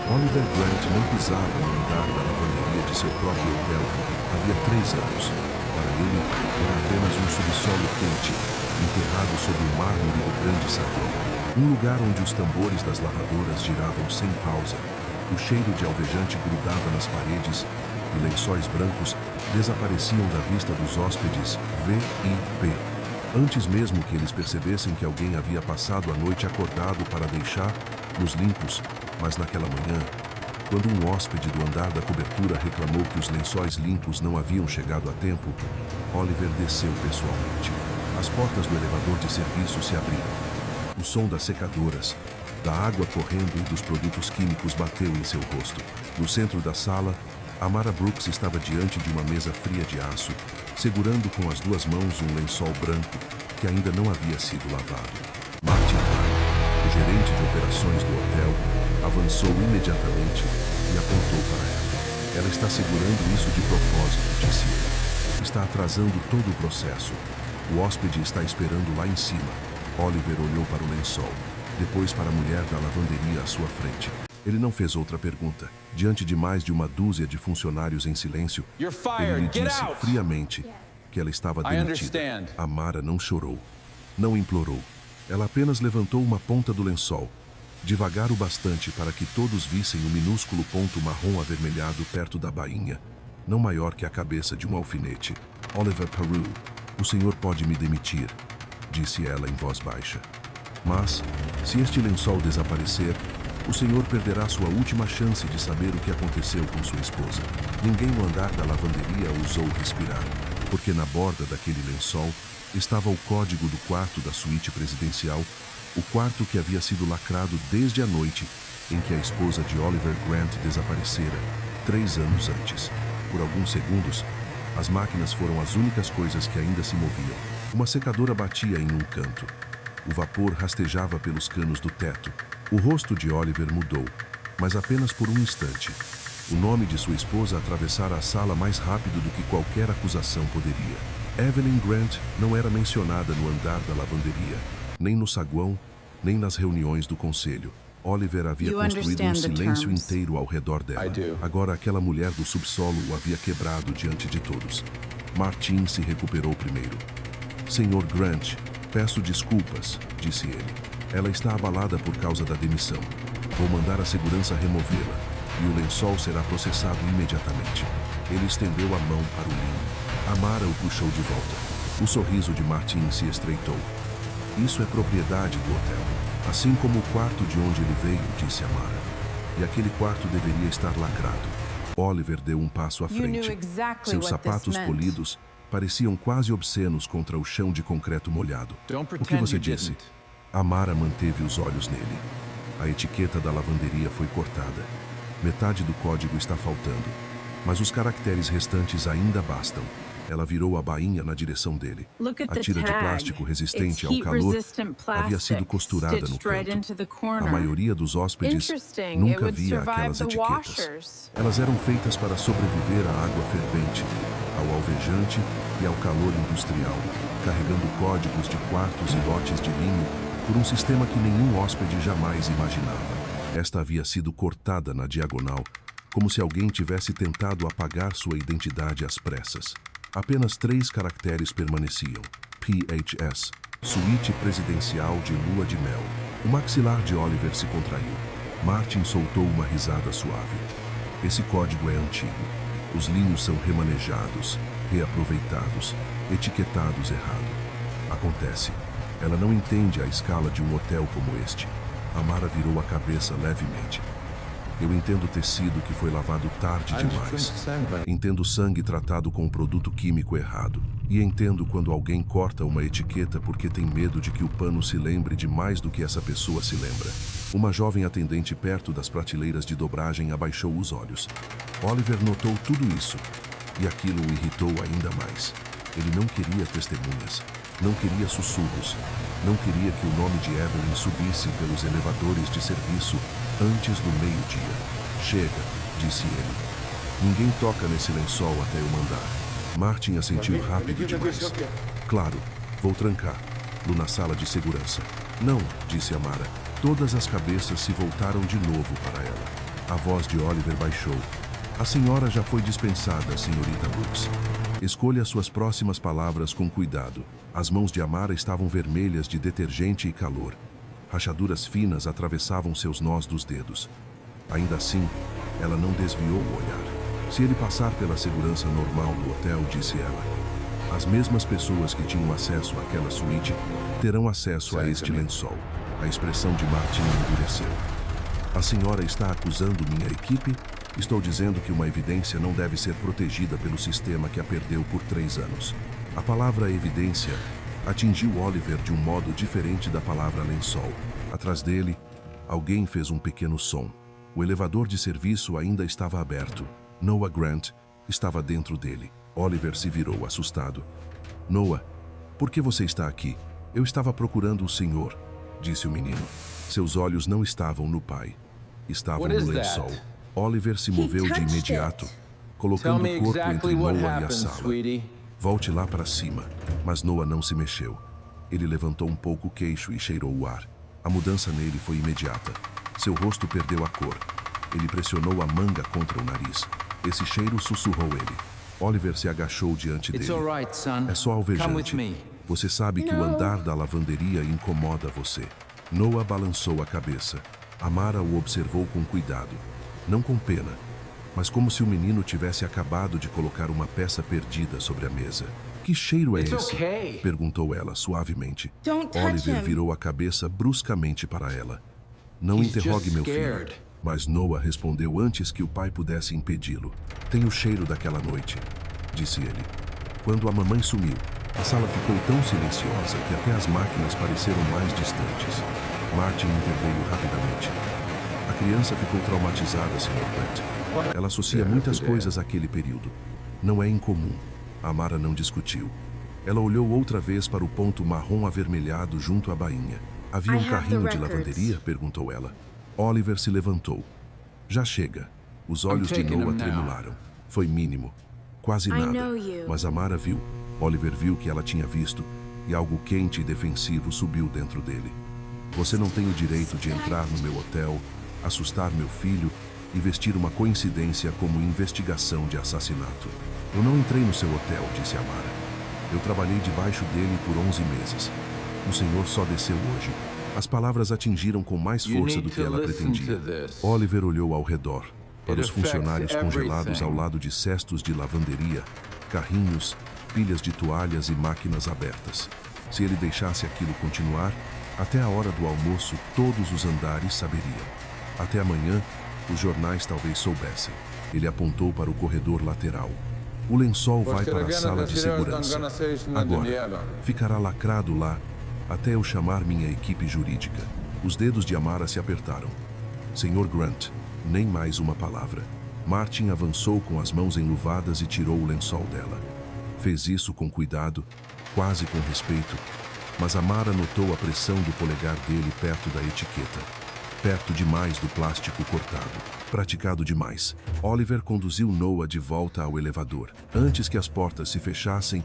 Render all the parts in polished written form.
Oliver Grant não pisava no andar da lavanderia de seu próprio hotel havia 3 anos. Para ele, era apenas um subsolo quente, enterrado sob o mármore do grande saguão. Um lugar onde os tambores das lavadoras giravam sem pausa, o cheiro de alvejante grudava nas paredes e lençóis brancos desapareciam da vista dos hóspedes VIP. Antes mesmo que eles percebessem que alguém havia passado a noite acordado para deixar-nos limpos, mas naquela manhã, quando um hóspede do andar da cobertura reclamou que os lençóis limpos não haviam chegado a tempo, Oliver desceu pessoalmente. As portas do elevador de serviço se abriram. O som das secadoras, da água correndo e dos produtos químicos bateu em seu rosto. No centro da sala, Amara Brooks estava diante de uma mesa fria de aço, segurando com as 2 mãos um lençol branco que ainda não havia sido lavado. Martin Hahn, o gerente de operações do hotel, avançou imediatamente e apontou para ela. Ela está segurando isso de propósito, disse ele. Está atrasando todo o processo. O hóspede está esperando lá em cima. Oliver olhou para o lençol, depois para a mulher da lavanderia à sua frente. Ele não fez outra pergunta. Diante de mais de uma dúzia de funcionários em silêncio, ele lhe disse friamente que ela estava demitida. Amara não chorou, não implorou. Ela apenas levantou uma ponta do lençol, devagar o bastante para que todos vissem o minúsculo ponto marrom avermelhado perto da bainha, não maior que a cabeça de um alfinete. Oliver Peru, o senhor pode me demitir, disse ela em voz baixa. Mas, se este lençol desaparecer, o senhor perderá sua última chance de saber o que aconteceu com sua esposa. Ninguém no andar da lavanderia ousou respirar, porque na borda daquele lençol estava o código do quarto da suíte presidencial, o quarto que havia sido lacrado desde a noite em que a esposa de Oliver Grant desaparecera, 3 anos antes. Por alguns segundos, as máquinas foram as únicas coisas que ainda se moviam. Uma secadora batia em um canto. O vapor rastejava pelos canos do teto. O rosto de Oliver mudou, mas apenas por um instante. O nome de sua esposa atravessara a sala mais rápido do que qualquer acusação poderia. Evelyn Grant não era mencionada no andar da lavanderia, nem no saguão, nem nas reuniões do conselho. Oliver havia construído um silêncio inteiro ao redor dela. Agora aquela mulher do subsolo o havia quebrado diante de todos. Martin se recuperou primeiro. Senhor Grant, peço desculpas, disse ele. Ela está abalada por causa da demissão. Vou mandar a segurança removê-la, e o lençol será processado imediatamente. Ele estendeu a mão para o linho. Amara o puxou de volta. O sorriso de Martin se estreitou. Isso é propriedade do hotel, assim como o quarto de onde ele veio, disse Amara. E aquele quarto deveria estar lacrado. Oliver deu um passo à frente. Seus sapatos polidos pareciam quase obscenos contra o chão de concreto molhado. O que você disse? Amara manteve os olhos nele. A etiqueta da lavanderia foi cortada. Metade do código está faltando, mas os caracteres restantes ainda bastam. Ela virou a bainha na direção dele. A tira de plástico resistente ao calor havia sido costurada no canto. A maioria dos hóspedes nunca via aquelas etiquetas. Elas eram feitas para sobreviver à água fervente, ao alvejante e ao calor industrial, carregando códigos de quartos e lotes de linho por um sistema que nenhum hóspede jamais imaginava. Esta havia sido cortada na diagonal, como se alguém tivesse tentado apagar sua identidade às pressas. Apenas 3 caracteres permaneciam. PHS, Suíte Presidencial de Lua de Mel. O maxilar de Oliver se contraiu. Martin soltou uma risada suave. Esse código é antigo. Os linhos são remanejados, reaproveitados, etiquetados errado. Acontece. Ela não entende a escala de um hotel como este. Amara virou a cabeça levemente. Eu entendo tecido que foi lavado tarde demais. Entendo sangue tratado com um produto químico errado. E entendo quando alguém corta uma etiqueta porque tem medo de que o pano se lembre de mais do que essa pessoa se lembra. Uma jovem atendente perto das prateleiras de dobragem abaixou os olhos. Oliver notou tudo isso, e aquilo o irritou ainda mais. Ele não queria testemunhas, não queria sussurros, não queria que o nome de Evelyn subisse pelos elevadores de serviço antes do meio-dia. Chega, disse ele. Ninguém toca nesse lençol até eu mandar. Martin assentiu rápido demais. Claro, vou trancar-lo na sala de segurança. Não, disse Amara. Todas as cabeças se voltaram de novo para ela. A voz de Oliver baixou. A senhora já foi dispensada, senhorita Brooks. Escolha suas próximas palavras com cuidado. As mãos de Amara estavam vermelhas de detergente e calor. Rachaduras finas atravessavam seus nós dos dedos. Ainda assim, ela não desviou o olhar. Se ele passar pela segurança normal do hotel, disse ela, as mesmas pessoas que tinham acesso àquela suíte terão acesso a este lençol. A expressão de Martin endureceu. A senhora está acusando minha equipe? Estou dizendo que uma evidência não deve ser protegida pelo sistema que a perdeu por 3 anos. A palavra evidência atingiu Oliver de um modo diferente da palavra lençol. Atrás dele, alguém fez um pequeno som. O elevador de serviço ainda estava aberto. Noah Grant estava dentro dele. Oliver se virou, assustado. Noah, por que você está aqui? Eu estava procurando o senhor, disse o menino. Seus olhos não estavam no pai. Estavam no lençol. Oliver se moveu de imediato, colocando o corpo entre Noah e a sala. Volte lá para cima. Mas Noah não se mexeu. Ele levantou um pouco o queixo e cheirou o ar. A mudança nele foi imediata. Seu rosto perdeu a cor. Ele pressionou a manga contra o nariz. Esse cheiro sussurrou ele. Oliver se agachou diante dele. É só alvejante. Você sabe que o andar da lavanderia incomoda você. Noah balançou a cabeça. Amara o observou com cuidado. Não com pena, mas como se o menino tivesse acabado de colocar uma peça perdida sobre a mesa. Que cheiro é esse? Perguntou ela suavemente. Oliver virou a cabeça bruscamente para ela. Não interrogue meu filho. Mas Noah respondeu antes que o pai pudesse impedi-lo. Tem o cheiro daquela noite, disse ele. Quando a mamãe sumiu, a sala ficou tão silenciosa que até as máquinas pareceram mais distantes. Martin interveio rapidamente. A criança ficou traumatizada, Sr. Grant. Ela associa muitas coisas àquele período. Não é incomum. Amara não discutiu. Ela olhou outra vez para o ponto marrom avermelhado junto à bainha. Havia um carrinho de lavanderia? Perguntou ela. Oliver se levantou. Já chega. Os olhos de Noah tremularam. Foi mínimo. Quase nada. Mas Amara viu. Oliver viu que ela tinha visto, e algo quente e defensivo subiu dentro dele. Você não tem o direito de entrar no meu hotel, assustar meu filho e vestir uma coincidência como investigação de assassinato. Eu não entrei no seu hotel, disse Amara. Eu trabalhei debaixo dele por 11 meses. O senhor só desceu hoje. As palavras atingiram com mais força do que ela pretendia. Oliver olhou ao redor, para os funcionários congelados ao lado de cestos de lavanderia, carrinhos, pilhas de toalhas e máquinas abertas. Se ele deixasse aquilo continuar, até a hora do almoço todos os andares saberiam. Até amanhã, os jornais talvez soubessem. Ele apontou para o corredor lateral. O lençol vai para a sala de segurança. Agora, ficará lacrado lá até eu chamar minha equipe jurídica. Os dedos de Amara se apertaram. Sr. Grant, nem mais uma palavra. Martin avançou com as mãos enluvadas e tirou o lençol dela. Fez isso com cuidado, quase com respeito, mas Amara notou a pressão do polegar dele perto da etiqueta. Perto demais do plástico cortado. Praticado demais. Oliver conduziu Noah de volta ao elevador. Antes que as portas se fechassem,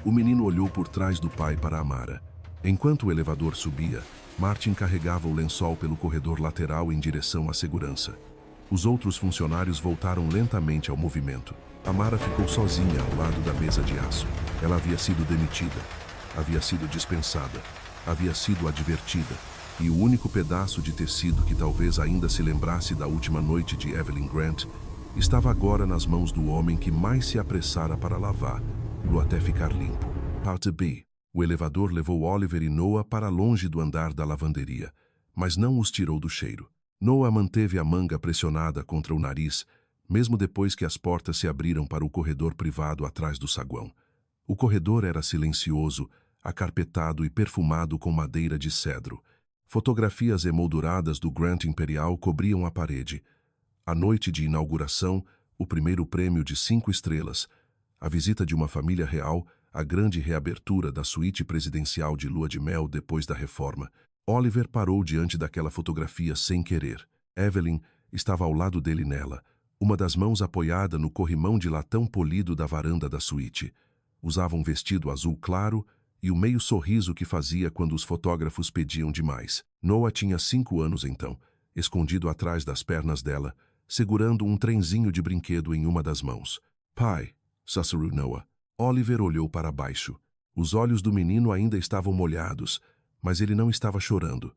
o menino olhou por trás do pai para Amara. Enquanto o elevador subia, Martin carregava o lençol pelo corredor lateral em direção à segurança. Os outros funcionários voltaram lentamente ao movimento. Amara ficou sozinha ao lado da mesa de aço. Ela havia sido demitida, havia sido dispensada, havia sido advertida. E o único pedaço de tecido que talvez ainda se lembrasse da última noite de Evelyn Grant estava agora nas mãos do homem que mais se apressara para lavá-lo até ficar limpo. Parte B. O elevador levou Oliver e Noah para longe do andar da lavanderia, mas não os tirou do cheiro. Noah manteve a manga pressionada contra o nariz, mesmo depois que as portas se abriram para o corredor privado atrás do saguão. O corredor era silencioso, acarpetado e perfumado com madeira de cedro. Fotografias emolduradas do Grant Imperial cobriam a parede. A noite de inauguração, o primeiro prêmio de 5 estrelas, a visita de uma família real, a grande reabertura da suíte presidencial de lua de mel depois da reforma. Oliver parou diante daquela fotografia sem querer. Evelyn estava ao lado dele nela, uma das mãos apoiada no corrimão de latão polido da varanda da suíte. Usava um vestido azul claro e o meio sorriso que fazia quando os fotógrafos pediam demais. Noah tinha 5 anos então, escondido atrás das pernas dela, segurando um trenzinho de brinquedo em uma das mãos. Pai, sussurrou Noah. Oliver olhou para baixo. Os olhos do menino ainda estavam molhados, mas ele não estava chorando.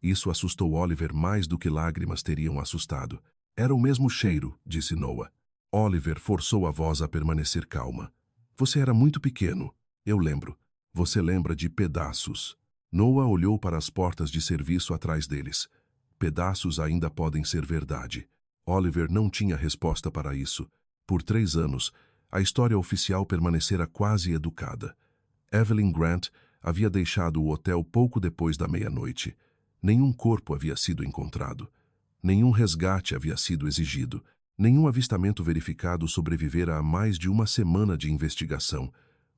Isso assustou Oliver mais do que lágrimas teriam assustado. Era o mesmo cheiro, disse Noah. Oliver forçou a voz a permanecer calma. Você era muito pequeno. Eu lembro. Você lembra de pedaços. Noah olhou para as portas de serviço atrás deles. Pedaços ainda podem ser verdade. Oliver não tinha resposta para isso. Por 3 anos, a história oficial permanecera quase educada. Evelyn Grant havia deixado o hotel pouco depois da meia-noite. Nenhum corpo havia sido encontrado. Nenhum resgate havia sido exigido. Nenhum avistamento verificado sobrevivera a mais de uma semana de investigação.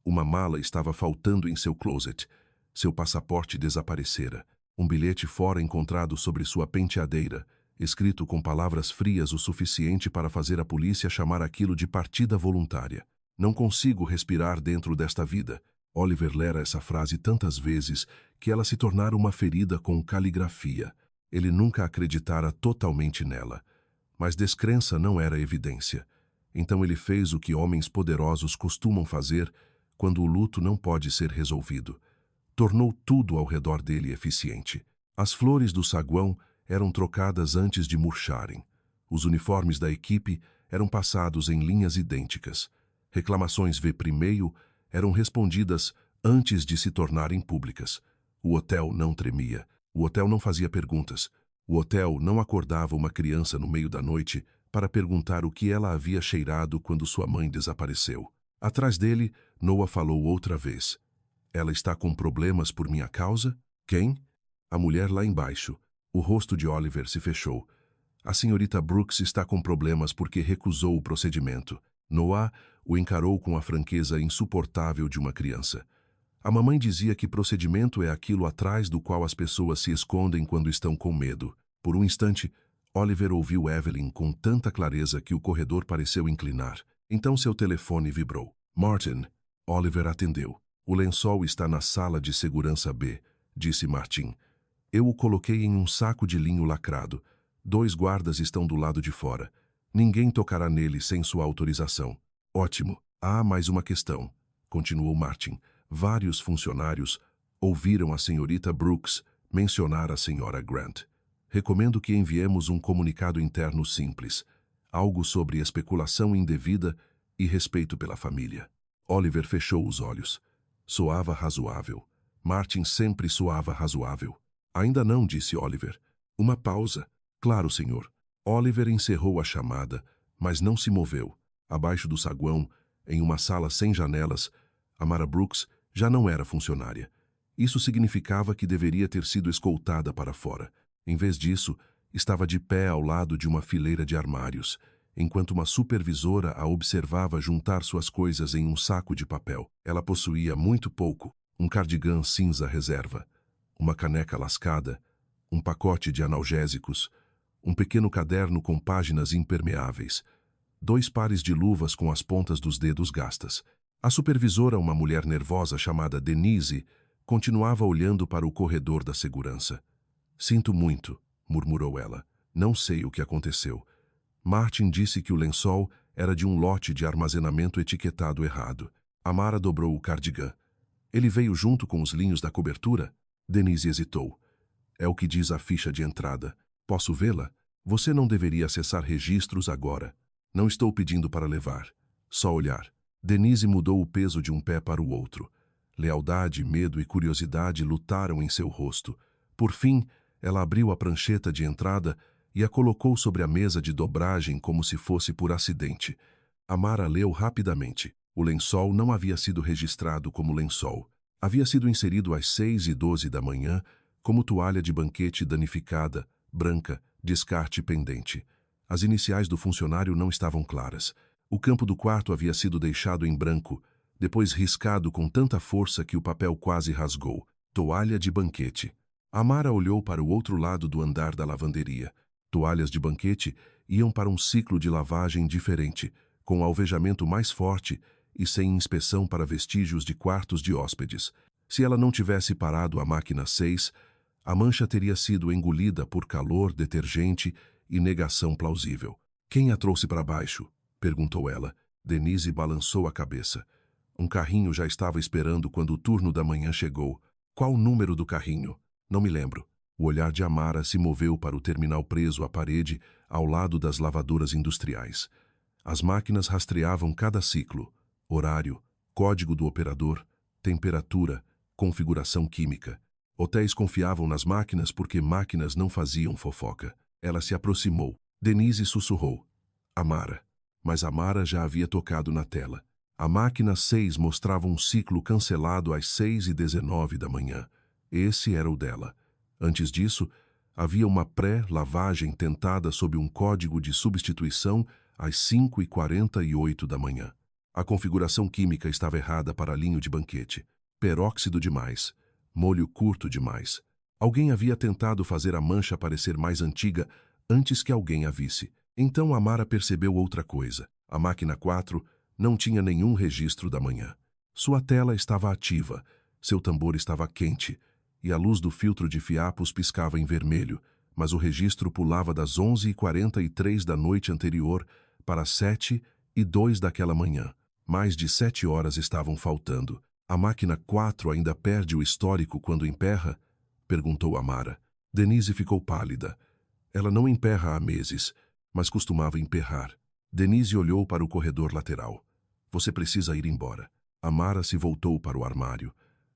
Uma mala estava faltando em seu closet. Seu passaporte desaparecera. Um bilhete fora encontrado sobre sua penteadeira, escrito com palavras frias o suficiente para fazer a polícia chamar aquilo de partida voluntária. Não consigo respirar dentro desta vida. Oliver lera essa frase tantas vezes que ela se tornara uma ferida com caligrafia. Ele nunca acreditara totalmente nela. Mas descrença não era evidência. Então ele fez o que homens poderosos costumam fazer quando o luto não pode ser resolvido. Tornou tudo ao redor dele eficiente. As flores do saguão eram trocadas antes de murcharem. Os uniformes da equipe eram passados em linhas idênticas. Reclamações V1 eram respondidas antes de se tornarem públicas. O hotel não tremia. O hotel não fazia perguntas. O hotel não acordava uma criança no meio da noite para perguntar o que ela havia cheirado quando sua mãe desapareceu. Atrás dele, Noah falou outra vez. Ela está com problemas por minha causa? Quem? A mulher lá embaixo. O rosto de Oliver se fechou. A senhorita Brooks está com problemas porque recusou o procedimento. Noah o encarou com a franqueza insuportável de uma criança. A mamãe dizia que procedimento é aquilo atrás do qual as pessoas se escondem quando estão com medo. Por um instante, Oliver ouviu Evelyn com tanta clareza que o corredor pareceu inclinar. Então seu telefone vibrou. Martin. Oliver atendeu. O lençol está na sala de segurança B, disse Martin. Eu o coloquei em um saco de linho lacrado. 2 guardas estão do lado de fora. Ninguém tocará nele sem sua autorização. Ótimo. Há mais uma questão, continuou Martin. Vários funcionários ouviram a senhorita Brooks mencionar a senhora Grant. Recomendo que enviemos um comunicado interno simples, algo sobre especulação indevida e respeito pela família. Oliver fechou os olhos. Soava razoável. Martin sempre soava razoável. Ainda não, disse Oliver. Uma pausa. Claro, senhor. Oliver encerrou a chamada, mas não se moveu. Abaixo do saguão, em uma sala sem janelas, Amara Brooks já não era funcionária. Isso significava que deveria ter sido escoltada para fora. Em vez disso, estava de pé ao lado de uma fileira de armários, enquanto uma supervisora a observava juntar suas coisas em um saco de papel. Ela possuía muito pouco: um cardigã cinza reserva, uma caneca lascada, um pacote de analgésicos, um pequeno caderno com páginas impermeáveis, 2 pares de luvas com as pontas dos dedos gastas. A supervisora, uma mulher nervosa chamada Denise, continuava olhando para o corredor da segurança. Sinto muito, murmurou ela. Não sei o que aconteceu. Martin disse que o lençol era de um lote de armazenamento etiquetado errado. Amara dobrou o cardigã. Ele veio junto com os linhos da cobertura? Denise hesitou. É o que diz a ficha de entrada. Posso vê-la? Você não deveria acessar registros agora. Não estou pedindo para levar. Só olhar. Denise mudou o peso de um pé para o outro. Lealdade, medo e curiosidade lutaram em seu rosto. Por fim, ela abriu a prancheta de entrada e a colocou sobre a mesa de dobragem como se fosse por acidente. Amara leu rapidamente. O lençol não havia sido registrado como lençol. Havia sido inserido às 6h12 da manhã como toalha de banquete danificada, branca, descarte pendente. As iniciais do funcionário não estavam claras. O campo do quarto havia sido deixado em branco, depois riscado com tanta força que o papel quase rasgou. Toalha de banquete. Amara olhou para o outro lado do andar da lavanderia. Toalhas de banquete iam para um ciclo de lavagem diferente, com alvejamento mais forte e sem inspeção para vestígios de quartos de hóspedes. Se ela não tivesse parado a máquina 6, a mancha teria sido engolida por calor, detergente e negação plausível. Quem a trouxe para baixo? Perguntou ela. Denise balançou a cabeça. Um carrinho já estava esperando quando o turno da manhã chegou. Qual o número do carrinho? Não me lembro. O olhar de Amara se moveu para o terminal preso à parede, ao lado das lavadoras industriais. As máquinas rastreavam cada ciclo: horário, código do operador, temperatura, configuração química. Hotéis confiavam nas máquinas porque máquinas não faziam fofoca. Ela se aproximou. Denise sussurrou: Amara. Mas Amara já havia tocado na tela. A máquina 6 mostrava um ciclo cancelado às 6h19 da manhã. Esse era o dela. Antes disso, havia uma pré-lavagem tentada sob um código de substituição às 5h48 da manhã. A configuração química estava errada para linho de banquete. Peróxido demais. Molho curto demais. Alguém havia tentado fazer a mancha parecer mais antiga antes que alguém a visse. Então Amara percebeu outra coisa. A máquina 4 não tinha nenhum registro da manhã. Sua tela estava ativa, seu tambor estava quente, e a luz do filtro de fiapos piscava em vermelho, mas o registro pulava das 11h43 da noite anterior para 7h02 daquela manhã. Mais de 7 horas estavam faltando. A máquina 4 ainda perde o histórico quando emperra? Perguntou Amara. Denise ficou pálida. Ela não emperra há meses, mas costumava emperrar. Denise olhou para o corredor lateral. Você precisa ir embora. Amara se voltou para o armário.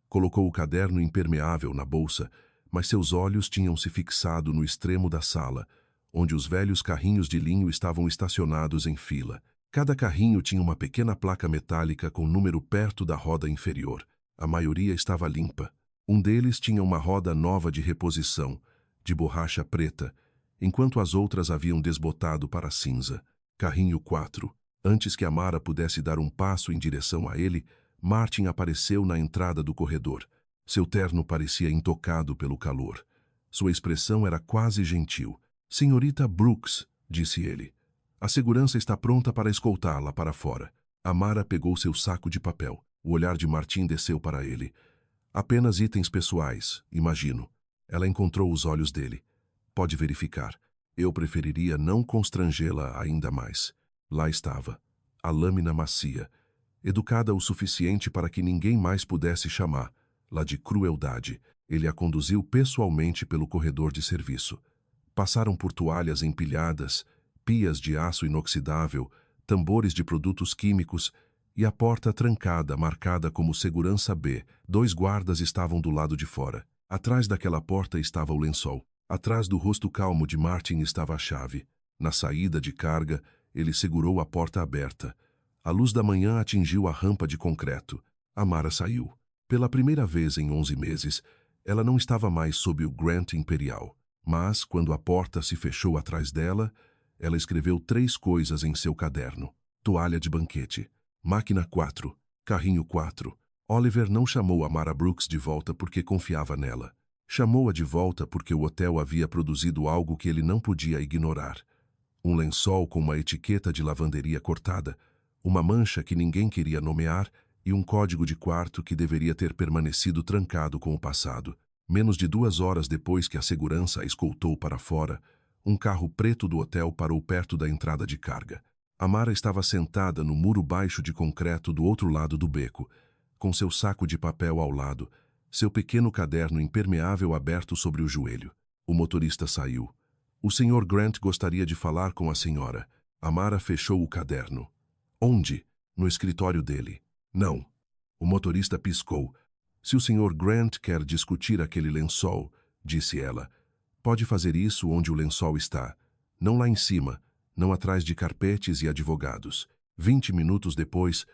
Colocou o caderno impermeável na bolsa, mas seus olhos tinham se fixado no extremo da sala, onde os velhos carrinhos de linho estavam estacionados em fila. Cada carrinho tinha uma pequena placa metálica com número perto da roda inferior. A maioria estava limpa. Um deles tinha uma roda nova de reposição, de borracha preta, enquanto as outras haviam desbotado para cinza. Carrinho 4. Antes que Amara pudesse dar um passo em direção a ele, Martin apareceu na entrada do corredor. Seu terno parecia intocado pelo calor. Sua expressão era quase gentil. Senhorita Brooks, disse ele. A segurança está pronta para escoltá-la para fora. Amara pegou seu saco de papel. O olhar de Martin desceu para ele. Apenas itens pessoais, imagino. Ela encontrou os olhos dele. Pode verificar. Eu preferiria não constrangê-la ainda mais. Lá estava, a lâmina macia, educada o suficiente para que ninguém mais pudesse chamá-la de crueldade. Ele a conduziu pessoalmente pelo corredor de serviço. Passaram por toalhas empilhadas, pias de aço inoxidável, tambores de produtos químicos e a porta trancada, marcada como segurança B. 2 guardas estavam do lado de fora. Atrás daquela porta estava o lençol. Atrás do rosto calmo de Martin estava a chave. Na saída de carga, ele segurou a porta aberta. A luz da manhã atingiu a rampa de concreto. Amara saiu. Pela primeira vez em 11 meses, ela não estava mais sob o Grant Imperial. Mas, quando a porta se fechou atrás dela, ela escreveu 3 coisas em seu caderno. Toalha de banquete. Máquina 4. Carrinho 4. Oliver não chamou Amara Brooks de volta porque confiava nela. Chamou-a de volta porque o hotel havia produzido algo que ele não podia ignorar. Um lençol com uma etiqueta de lavanderia cortada, uma mancha que ninguém queria nomear e um código de quarto que deveria ter permanecido trancado com o passado. Menos de 2 horas depois que a segurança a escoltou para fora, um carro preto do hotel parou perto da entrada de carga. Amara estava sentada no muro baixo de concreto do outro lado do beco, com seu saco de papel ao lado, seu pequeno caderno impermeável aberto sobre o joelho. O motorista saiu. O Sr. Grant gostaria de falar com a senhora. Amara fechou o caderno. Onde? No escritório dele. Não. O motorista piscou. Se o Sr. Grant quer discutir aquele lençol, disse ela, pode fazer isso onde o lençol está. Não lá em cima, não atrás de carpetes e advogados. 20 minutos depois,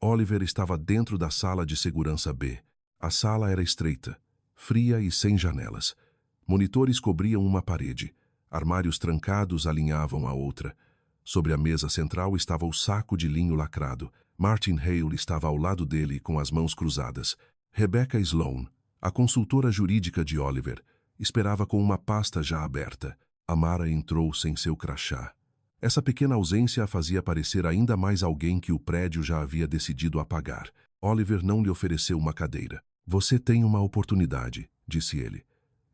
Oliver estava dentro da sala de segurança B. A sala era estreita, fria e sem janelas. Monitores cobriam uma parede. Armários trancados alinhavam a outra. Sobre a mesa central estava o saco de linho lacrado. Martin Hale estava ao lado dele com as mãos cruzadas. Rebecca Sloan, a consultora jurídica de Oliver, esperava com uma pasta já aberta. Amara entrou sem seu crachá. Essa pequena ausência a fazia parecer ainda mais alguém que o prédio já havia decidido apagar. Oliver não lhe ofereceu uma cadeira. Você tem uma oportunidade, disse ele.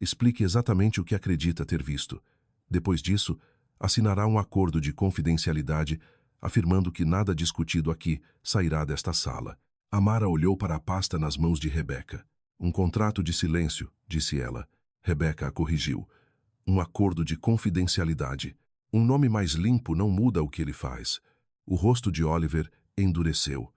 Explique exatamente o que acredita ter visto. Depois disso, Assinará um acordo de confidencialidade, afirmando que nada discutido aqui sairá desta sala. Amara olhou para a pasta nas mãos de Rebeca. Um contrato de silêncio, disse ela. Rebeca a corrigiu. Um acordo de confidencialidade. Um nome mais limpo não muda o que ele faz. O rosto de Oliver endureceu.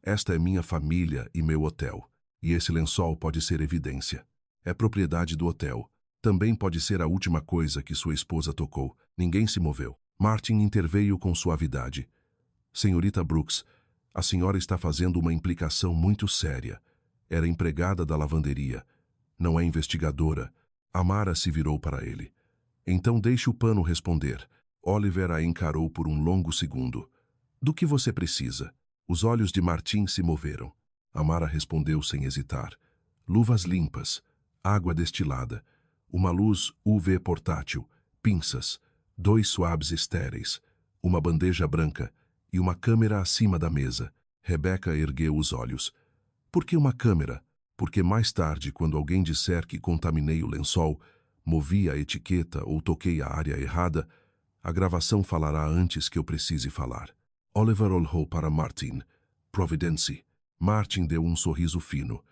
Esta é minha família e meu hotel. E esse lençol pode ser evidência. É propriedade do hotel. Também pode ser a última coisa que sua esposa tocou. Ninguém se moveu. Martin interveio com suavidade. Senhorita Brooks, a senhora está fazendo uma implicação muito séria. Era empregada da lavanderia. Não é investigadora. Amara se virou para ele. Então deixe o pano responder. Oliver a encarou por um longo segundo. Do que você precisa? Os olhos de Martin se moveram. Amara respondeu sem hesitar. Luvas limpas, água destilada, uma luz UV portátil, pinças, 2 swabs estéreis, uma bandeja branca e uma câmera acima da mesa. Rebeca ergueu os olhos. Por que uma câmera? Porque mais tarde, quando alguém disser que contaminei o lençol, movi a etiqueta ou toquei a área errada, a gravação falará antes que eu precise falar. Oliver olhou para Martin. Providence. Martin deu um sorriso fino.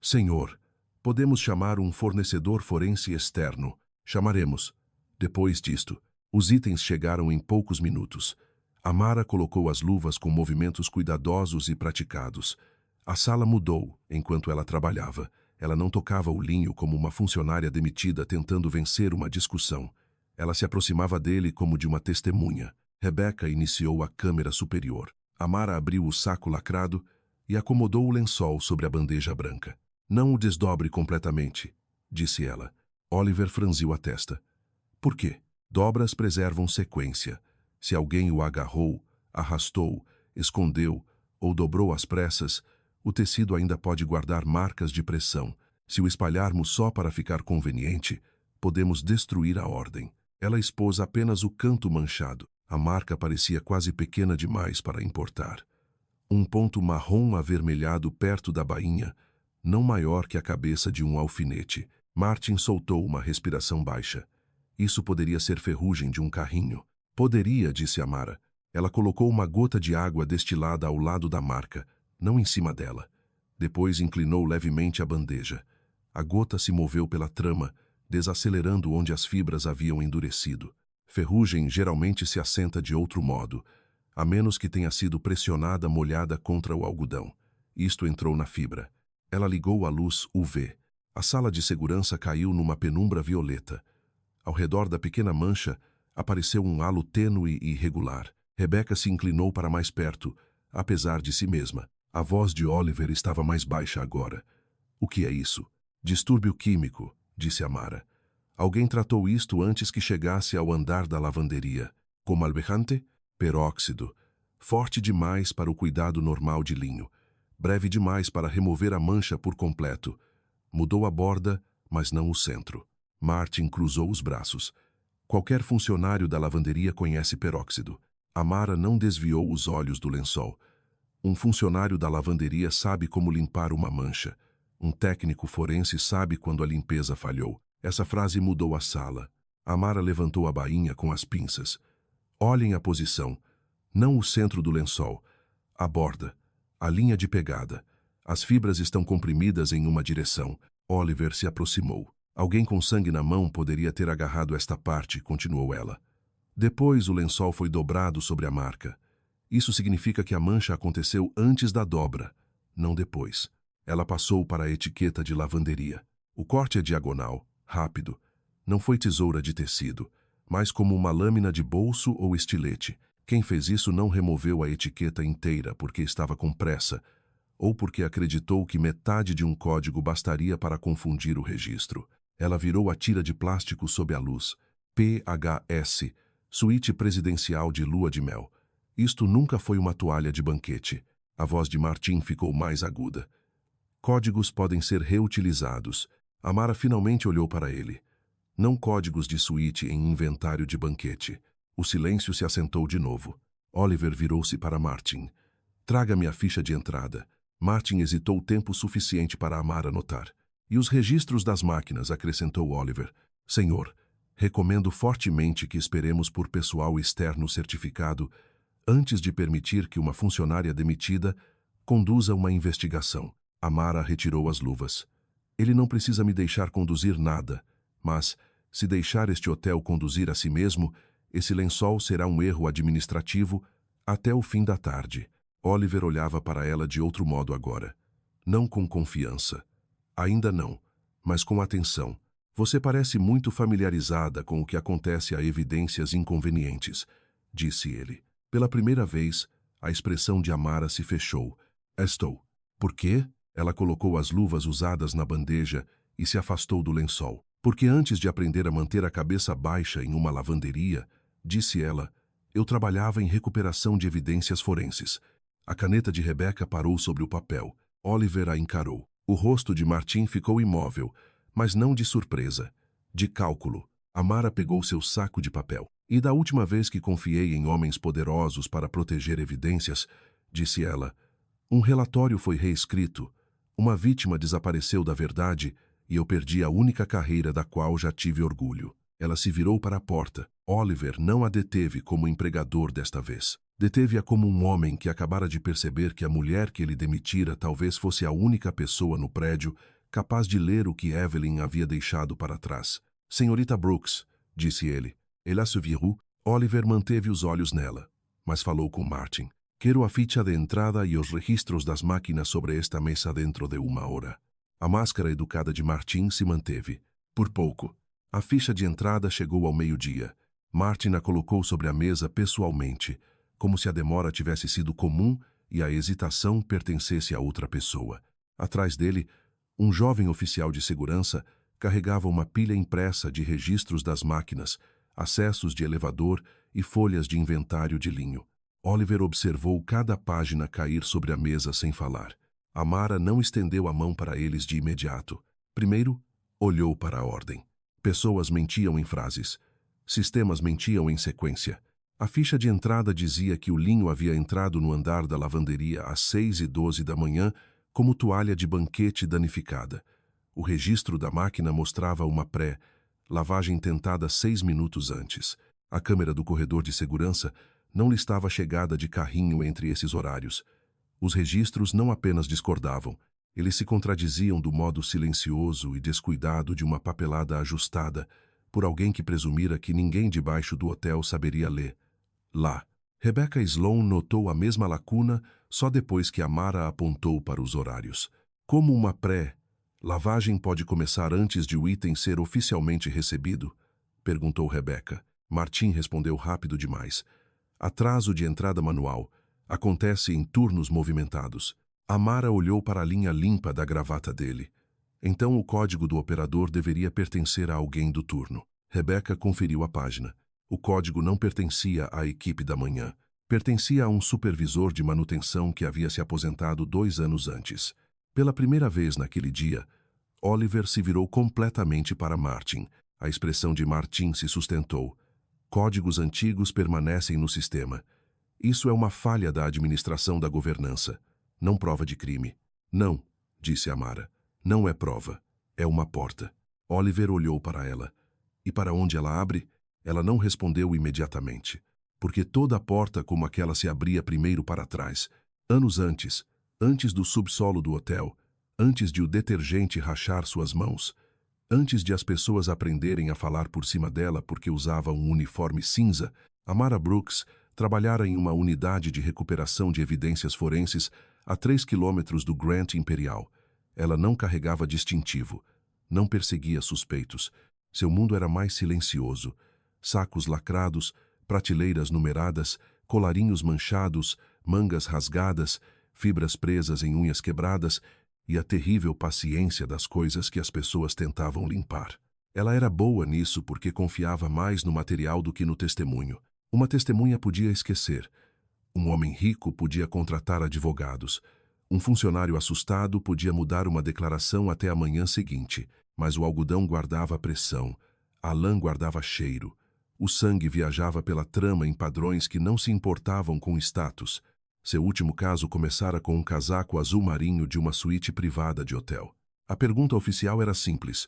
Senhor, podemos chamar um fornecedor forense externo. Chamaremos. Depois disto, os itens chegaram em poucos minutos. Amara colocou as luvas com movimentos cuidadosos e praticados. A sala mudou enquanto ela trabalhava. Ela não tocava o linho como uma funcionária demitida tentando vencer uma discussão. Ela se aproximava dele como de uma testemunha. Rebeca iniciou a câmera superior. Amara abriu o saco lacrado e acomodou o lençol sobre a bandeja branca. Não o desdobre completamente, disse ela. Oliver franziu a testa. Por quê? Dobras preservam sequência. Se alguém o agarrou, arrastou, escondeu ou dobrou às pressas, o tecido ainda pode guardar marcas de pressão. Se o espalharmos só para ficar conveniente, podemos destruir a ordem. Ela expôs apenas o canto manchado. A marca parecia quase pequena demais para importar. Um ponto marrom avermelhado perto da bainha, não maior que a cabeça de um alfinete. Martin soltou uma respiração baixa. Isso poderia ser ferrugem de um carrinho. Poderia, disse Amara. Ela colocou uma gota de água destilada ao lado da marca, não em cima dela. Depois inclinou levemente a bandeja. A gota se moveu pela trama, desacelerando onde as fibras haviam endurecido. Ferrugem geralmente se assenta de outro modo, a menos que tenha sido pressionada molhada contra o algodão. Isto entrou na fibra. Ela ligou a luz UV. A sala de segurança caiu numa penumbra violeta. Ao redor da pequena mancha, apareceu um halo tênue e irregular. Rebeca se inclinou para mais perto, apesar de si mesma. A voz de Oliver estava mais baixa agora. O que é isso? Distúrbio químico, disse Amara. Alguém tratou isto antes que chegasse ao andar da lavanderia. Como alvejante? Peróxido. Forte demais para o cuidado normal de linho. Breve demais para remover a mancha por completo. Mudou a borda, mas não o centro. Martin cruzou os braços. Qualquer funcionário da lavanderia conhece peróxido. Amara não desviou os olhos do lençol. Um funcionário da lavanderia sabe como limpar uma mancha. Um técnico forense sabe quando a limpeza falhou. Essa frase mudou a sala. Amara levantou a bainha com as pinças. Olhem a posição. Não o centro do lençol. A borda. A linha de pegada. As fibras estão comprimidas em uma direção. Oliver se aproximou. Alguém com sangue na mão poderia ter agarrado esta parte, continuou ela. Depois o lençol foi dobrado sobre a marca. Isso significa que a mancha aconteceu antes da dobra, não depois. Ela passou para a etiqueta de lavanderia. O corte é diagonal, rápido. Não foi tesoura de tecido, mas como uma lâmina de bolso ou estilete. Quem fez isso não removeu a etiqueta inteira porque estava com pressa, ou porque acreditou que metade de um código bastaria para confundir o registro. Ela virou a tira de plástico sob a luz. PHS, suíte presidencial de lua de mel. Isto nunca foi uma toalha de banquete. A voz de Martin ficou mais aguda. Códigos podem ser reutilizados. Amara finalmente olhou para ele. Não códigos de suíte em inventário de banquete. O silêncio se assentou de novo. Oliver virou-se para Martin. Traga-me a ficha de entrada. Martin hesitou tempo suficiente para Amara notar. E os registros das máquinas, acrescentou Oliver. Senhor, Recomendo fortemente que esperemos por pessoal externo certificado antes de permitir que uma funcionária demitida conduza uma investigação. Amara retirou as luvas. Ele não precisa me deixar conduzir nada, mas, se deixar este hotel conduzir a si mesmo, esse lençol será um erro administrativo até o fim da tarde. Oliver olhava para ela de outro modo agora. Não com confiança. Ainda não, mas com atenção. Você parece muito familiarizada com o que acontece a evidências inconvenientes, disse ele. Pela primeira vez, a expressão de Amara se fechou. Estou. Por quê? Ela colocou as luvas usadas na bandeja e se afastou do lençol. Porque antes de aprender a manter a cabeça baixa em uma lavanderia, disse ela, eu trabalhava em recuperação de evidências forenses. A caneta de Rebecca parou sobre o papel. Oliver a encarou. O rosto de Martin ficou imóvel, mas não de surpresa, de cálculo. Amara pegou seu saco de papel. E da última vez que confiei em homens poderosos para proteger evidências, disse ela, um relatório foi reescrito, uma vítima desapareceu da verdade e eu perdi a única carreira da qual já tive orgulho. Ela se virou para a porta. Oliver não a deteve como empregador desta vez. Deteve-a como um homem que acabara de perceber que a mulher que ele demitira talvez fosse a única pessoa no prédio capaz de ler o que Evelyn havia deixado para trás. Senhorita Brooks, disse ele. Ela se virou. Oliver manteve os olhos nela, mas falou com Martin. Quero a ficha de entrada e os registros das máquinas sobre esta mesa dentro de 1 hora. A máscara educada de Martin se manteve. Por pouco. A ficha de entrada chegou ao meio-dia. Martin a colocou sobre a mesa pessoalmente, como se a demora tivesse sido comum e a hesitação pertencesse a outra pessoa. Atrás dele, um jovem oficial de segurança carregava uma pilha impressa de registros das máquinas, acessos de elevador e folhas de inventário de linho. Oliver observou cada página cair sobre a mesa sem falar. Amara não estendeu a mão para eles de imediato. Primeiro, olhou para a ordem. Pessoas mentiam em frases. Sistemas mentiam em sequência. A ficha de entrada dizia que o linho havia entrado no andar da lavanderia às 6h12 da manhã como toalha de banquete danificada. O registro da máquina mostrava uma lavagem tentada 6 minutos antes. A câmera do corredor de segurança não listava a chegada de carrinho entre esses horários. Os registros não apenas discordavam, eles se contradiziam do modo silencioso e descuidado de uma papelada ajustada por alguém que presumira que ninguém debaixo do hotel saberia ler. Lá, Rebecca Sloan notou a mesma lacuna só depois que Amara apontou para os horários. Como uma lavagem pode começar antes de o item ser oficialmente recebido? Perguntou Rebecca. Martin respondeu rápido demais. Atraso de entrada manual. Acontece em turnos movimentados. Amara olhou para a linha limpa da gravata dele. Então o código do operador deveria pertencer a alguém do turno. Rebecca conferiu a página. O código não pertencia à equipe da manhã. Pertencia a um supervisor de manutenção que havia se aposentado 2 anos antes. Pela primeira vez naquele dia, Oliver se virou completamente para Martin. A expressão de Martin se sustentou. Códigos antigos permanecem no sistema. Isso é uma falha da administração da governança. Não prova de crime. Não, disse Amara. Não é prova. É uma porta. Oliver olhou para ela. E para onde ela abre? Ela não respondeu imediatamente. Porque toda porta como aquela se abria primeiro para trás. Anos antes do subsolo do hotel, antes de o detergente rachar suas mãos, antes de as pessoas aprenderem a falar por cima dela porque usava um uniforme cinza, Amara Brooks trabalhara em uma unidade de recuperação de evidências forenses a 3 quilômetros do Grand Imperial. Ela não carregava distintivo, não perseguia suspeitos. Seu mundo era mais silencioso. Sacos lacrados, prateleiras numeradas, colarinhos manchados, mangas rasgadas, fibras presas em unhas quebradas e a terrível paciência das coisas que as pessoas tentavam limpar. Ela era boa nisso porque confiava mais no material do que no testemunho. Uma testemunha podia esquecer. Um homem rico podia contratar advogados. Um funcionário assustado podia mudar uma declaração até a manhã seguinte, mas o algodão guardava pressão, a lã guardava cheiro. O sangue viajava pela trama em padrões que não se importavam com status. Seu último caso começara com um casaco azul marinho de uma suíte privada de hotel. A pergunta oficial era simples.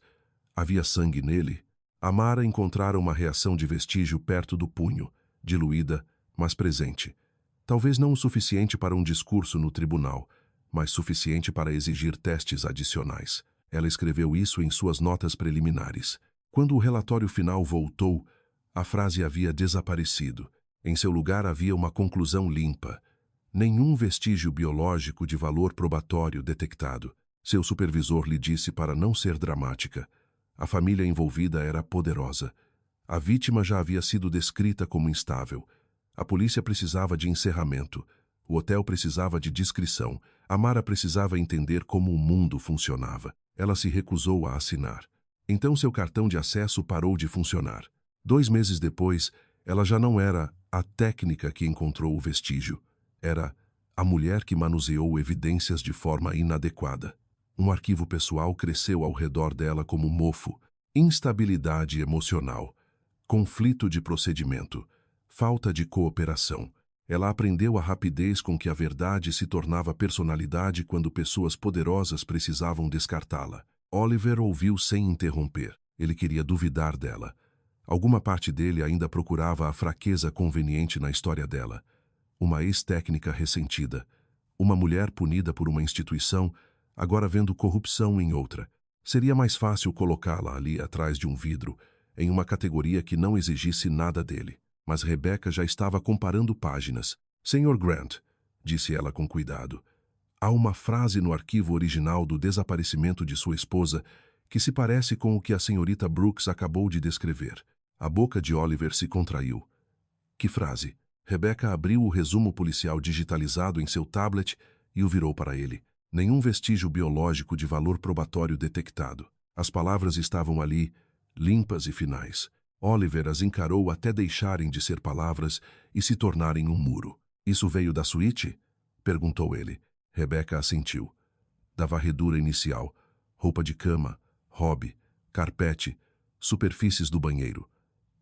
Havia sangue nele? Amara encontrara uma reação de vestígio perto do punho, diluída, mas presente. Talvez não o suficiente para um discurso no tribunal, mas suficiente para exigir testes adicionais. Ela escreveu isso em suas notas preliminares. Quando o relatório final voltou, a frase havia desaparecido. Em seu lugar havia uma conclusão limpa. Nenhum vestígio biológico de valor probatório detectado. Seu supervisor lhe disse para não ser dramática. A família envolvida era poderosa. A vítima já havia sido descrita como instável. A polícia precisava de encerramento. O hotel precisava de discrição. Amara precisava entender como o mundo funcionava. Ela se recusou a assinar. Então seu cartão de acesso parou de funcionar. 2 meses depois, ela já não era a técnica que encontrou o vestígio. Era a mulher que manuseou evidências de forma inadequada. Um arquivo pessoal cresceu ao redor dela como mofo. Instabilidade emocional. Conflito de procedimento. Falta de cooperação. Ela aprendeu a rapidez com que a verdade se tornava personalidade quando pessoas poderosas precisavam descartá-la. Oliver ouviu sem interromper. Ele queria duvidar dela. Alguma parte dele ainda procurava a fraqueza conveniente na história dela. Uma ex-técnica ressentida. Uma mulher punida por uma instituição, agora vendo corrupção em outra. Seria mais fácil colocá-la ali atrás de um vidro, em uma categoria que não exigisse nada dele. Mas Rebecca já estava comparando páginas. Sr. Grant, disse ela com cuidado, há uma frase no arquivo original do desaparecimento de sua esposa que se parece com o que a senhorita Brooks acabou de descrever. A boca de Oliver se contraiu. Que frase? Rebecca abriu o resumo policial digitalizado em seu tablet e o virou para ele. Nenhum vestígio biológico de valor probatório detectado. As palavras estavam ali, limpas e finais. Oliver as encarou até deixarem de ser palavras e se tornarem um muro. Isso veio da suíte? Perguntou ele. Rebecca assentiu. Da varredura inicial, roupa de cama, hobby, carpete, superfícies do banheiro.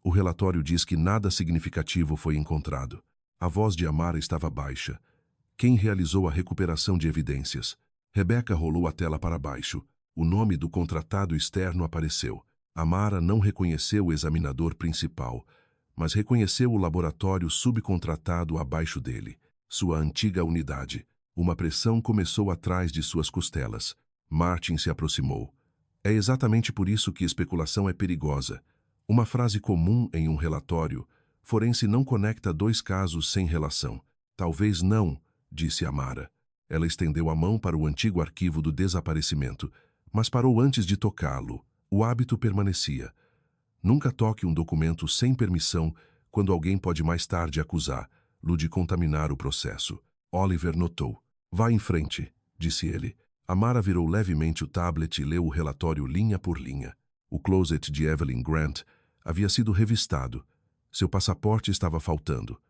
O relatório diz que nada significativo foi encontrado. A voz de Amara estava baixa. Quem realizou a recuperação de evidências? Rebecca rolou a tela para baixo. O nome do contratado externo apareceu. Amara não reconheceu o examinador principal, mas reconheceu o laboratório subcontratado abaixo dele. Sua antiga unidade. Uma pressão começou atrás de suas costelas. Martin se aproximou. É exatamente por isso que especulação é perigosa. Uma frase comum em um relatório. Forense não conecta 2 casos sem relação. Talvez não, disse Amara. Ela estendeu a mão para o antigo arquivo do desaparecimento, mas parou antes de tocá-lo. O hábito permanecia. Nunca toque um documento sem permissão quando alguém pode mais tarde acusá-lo de contaminar o processo. Oliver notou. Vá em frente, disse ele. Amara virou levemente o tablet e leu o relatório linha por linha. O closet de Evelyn Grant havia sido revistado. Seu passaporte estava faltando.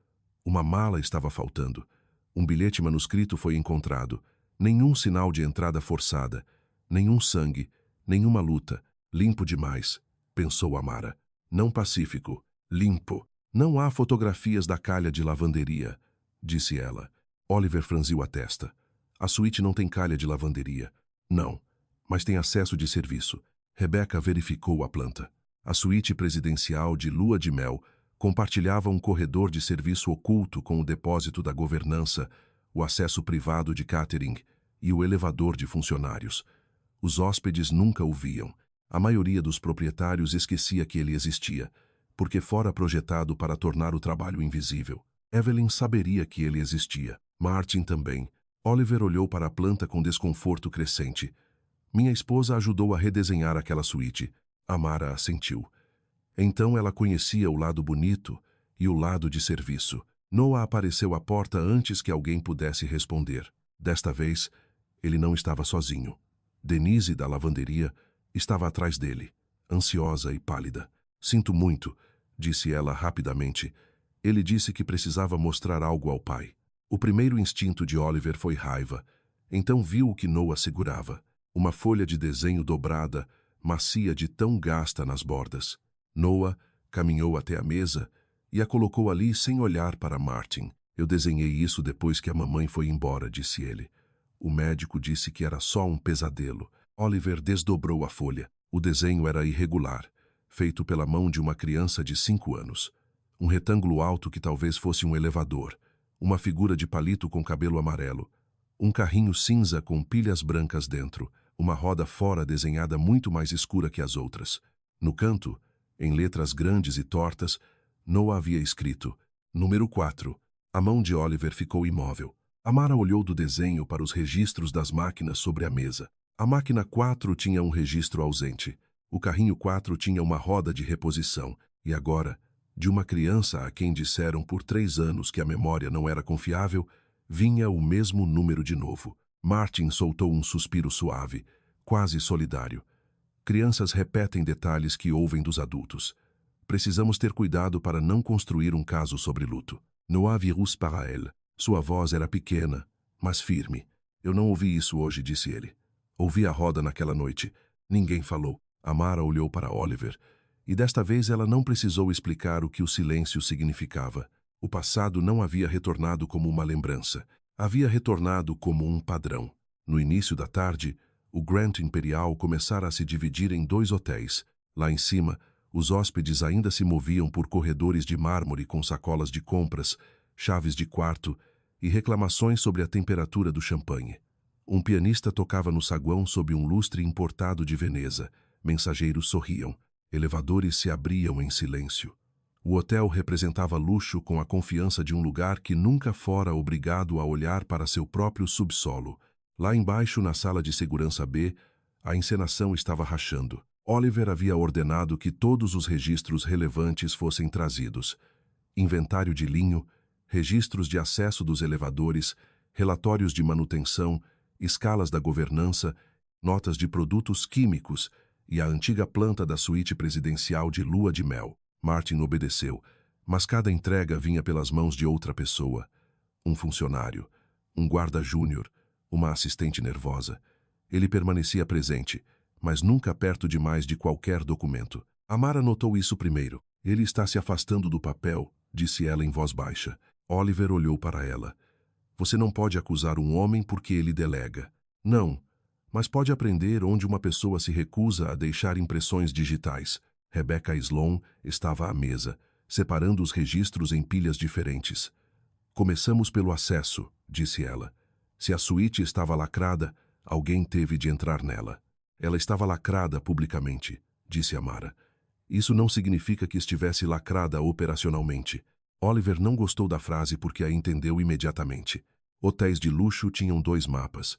Uma mala estava faltando. Um bilhete manuscrito foi encontrado. Nenhum sinal de entrada forçada. Nenhum sangue. Nenhuma luta. Limpo demais, pensou Amara. Não pacífico. Limpo. Não há fotografias da calha de lavanderia, disse ela. Oliver franziu a testa. A suíte não tem calha de lavanderia. Não, mas tem acesso de serviço. Rebecca verificou a planta. A suíte presidencial de lua de mel compartilhava um corredor de serviço oculto com o depósito da governança, o acesso privado de catering e o elevador de funcionários. Os hóspedes nunca o viam. A maioria dos proprietários esquecia que ele existia, porque fora projetado para tornar o trabalho invisível. Evelyn saberia que ele existia. Martin também. Oliver olhou para a planta com desconforto crescente. Minha esposa ajudou a redesenhar aquela suíte. Amara assentiu. Então ela conhecia o lado bonito e o lado de serviço. Noah apareceu à porta antes que alguém pudesse responder. Desta vez, ele não estava sozinho. Denise, da lavanderia, estava atrás dele, ansiosa e pálida. Sinto muito, disse ela rapidamente. Ele disse que precisava mostrar algo ao pai. O primeiro instinto de Oliver foi raiva. Então viu o que Noah segurava. Uma folha de desenho dobrada, macia de tão gasta nas bordas. Noah caminhou até a mesa e a colocou ali sem olhar para Martin. Eu desenhei isso depois que a mamãe foi embora, disse ele. O médico disse que era só um pesadelo. Oliver desdobrou a folha. O desenho era irregular, feito pela mão de uma criança de 5 anos. Um retângulo alto que talvez fosse um elevador, uma figura de palito com cabelo amarelo, um carrinho cinza com pilhas brancas dentro, uma roda fora desenhada muito mais escura que as outras. No canto, em letras grandes e tortas, Noah havia escrito: Número 4. A mão de Oliver ficou imóvel. Amara olhou do desenho para os registros das máquinas sobre a mesa. A máquina 4 tinha um registro ausente. O carrinho 4 tinha uma roda de reposição. E agora, de uma criança a quem disseram por 3 anos que a memória não era confiável, vinha o mesmo número de novo. Martin soltou um suspiro suave, quase solidário. Crianças repetem detalhes que ouvem dos adultos. Precisamos ter cuidado para não construir um caso sobre luto. Noah virus para elle. Sua voz era pequena, mas firme. Eu não ouvi isso hoje, disse ele. Ouvi a roda naquela noite. Ninguém falou. Amara olhou para Oliver, e desta vez ela não precisou explicar o que o silêncio significava. O passado não havia retornado como uma lembrança. Havia retornado como um padrão. No início da tarde, o Grand Imperial começara a se dividir em 2 hotéis. Lá em cima, os hóspedes ainda se moviam por corredores de mármore com sacolas de compras, chaves de quarto e reclamações sobre a temperatura do champanhe. Um pianista tocava no saguão sob um lustre importado de Veneza. Mensageiros sorriam. Elevadores se abriam em silêncio. O hotel representava luxo com a confiança de um lugar que nunca fora obrigado a olhar para seu próprio subsolo. Lá embaixo, na sala de segurança B, a encenação estava rachando. Oliver havia ordenado que todos os registros relevantes fossem trazidos. Inventário de linho, registros de acesso dos elevadores, relatórios de manutenção, escalas da governança, notas de produtos químicos e a antiga planta da suíte presidencial de lua de mel. Martin obedeceu, mas cada entrega vinha pelas mãos de outra pessoa. Um funcionário, um guarda júnior, uma assistente nervosa. Ele permanecia presente, mas nunca perto demais de qualquer documento. Amara notou isso primeiro. Ele está se afastando do papel, disse ela em voz baixa. Oliver olhou para ela. Você não pode acusar um homem porque ele delega. Não, mas pode aprender onde uma pessoa se recusa a deixar impressões digitais. Rebecca Sloan estava à mesa, separando os registros em pilhas diferentes. Começamos pelo acesso, disse ela. Se a suíte estava lacrada, alguém teve de entrar nela. Ela estava lacrada publicamente, disse Amara. Isso não significa que estivesse lacrada operacionalmente. Oliver não gostou da frase porque a entendeu imediatamente. Hotéis de luxo tinham 2 mapas.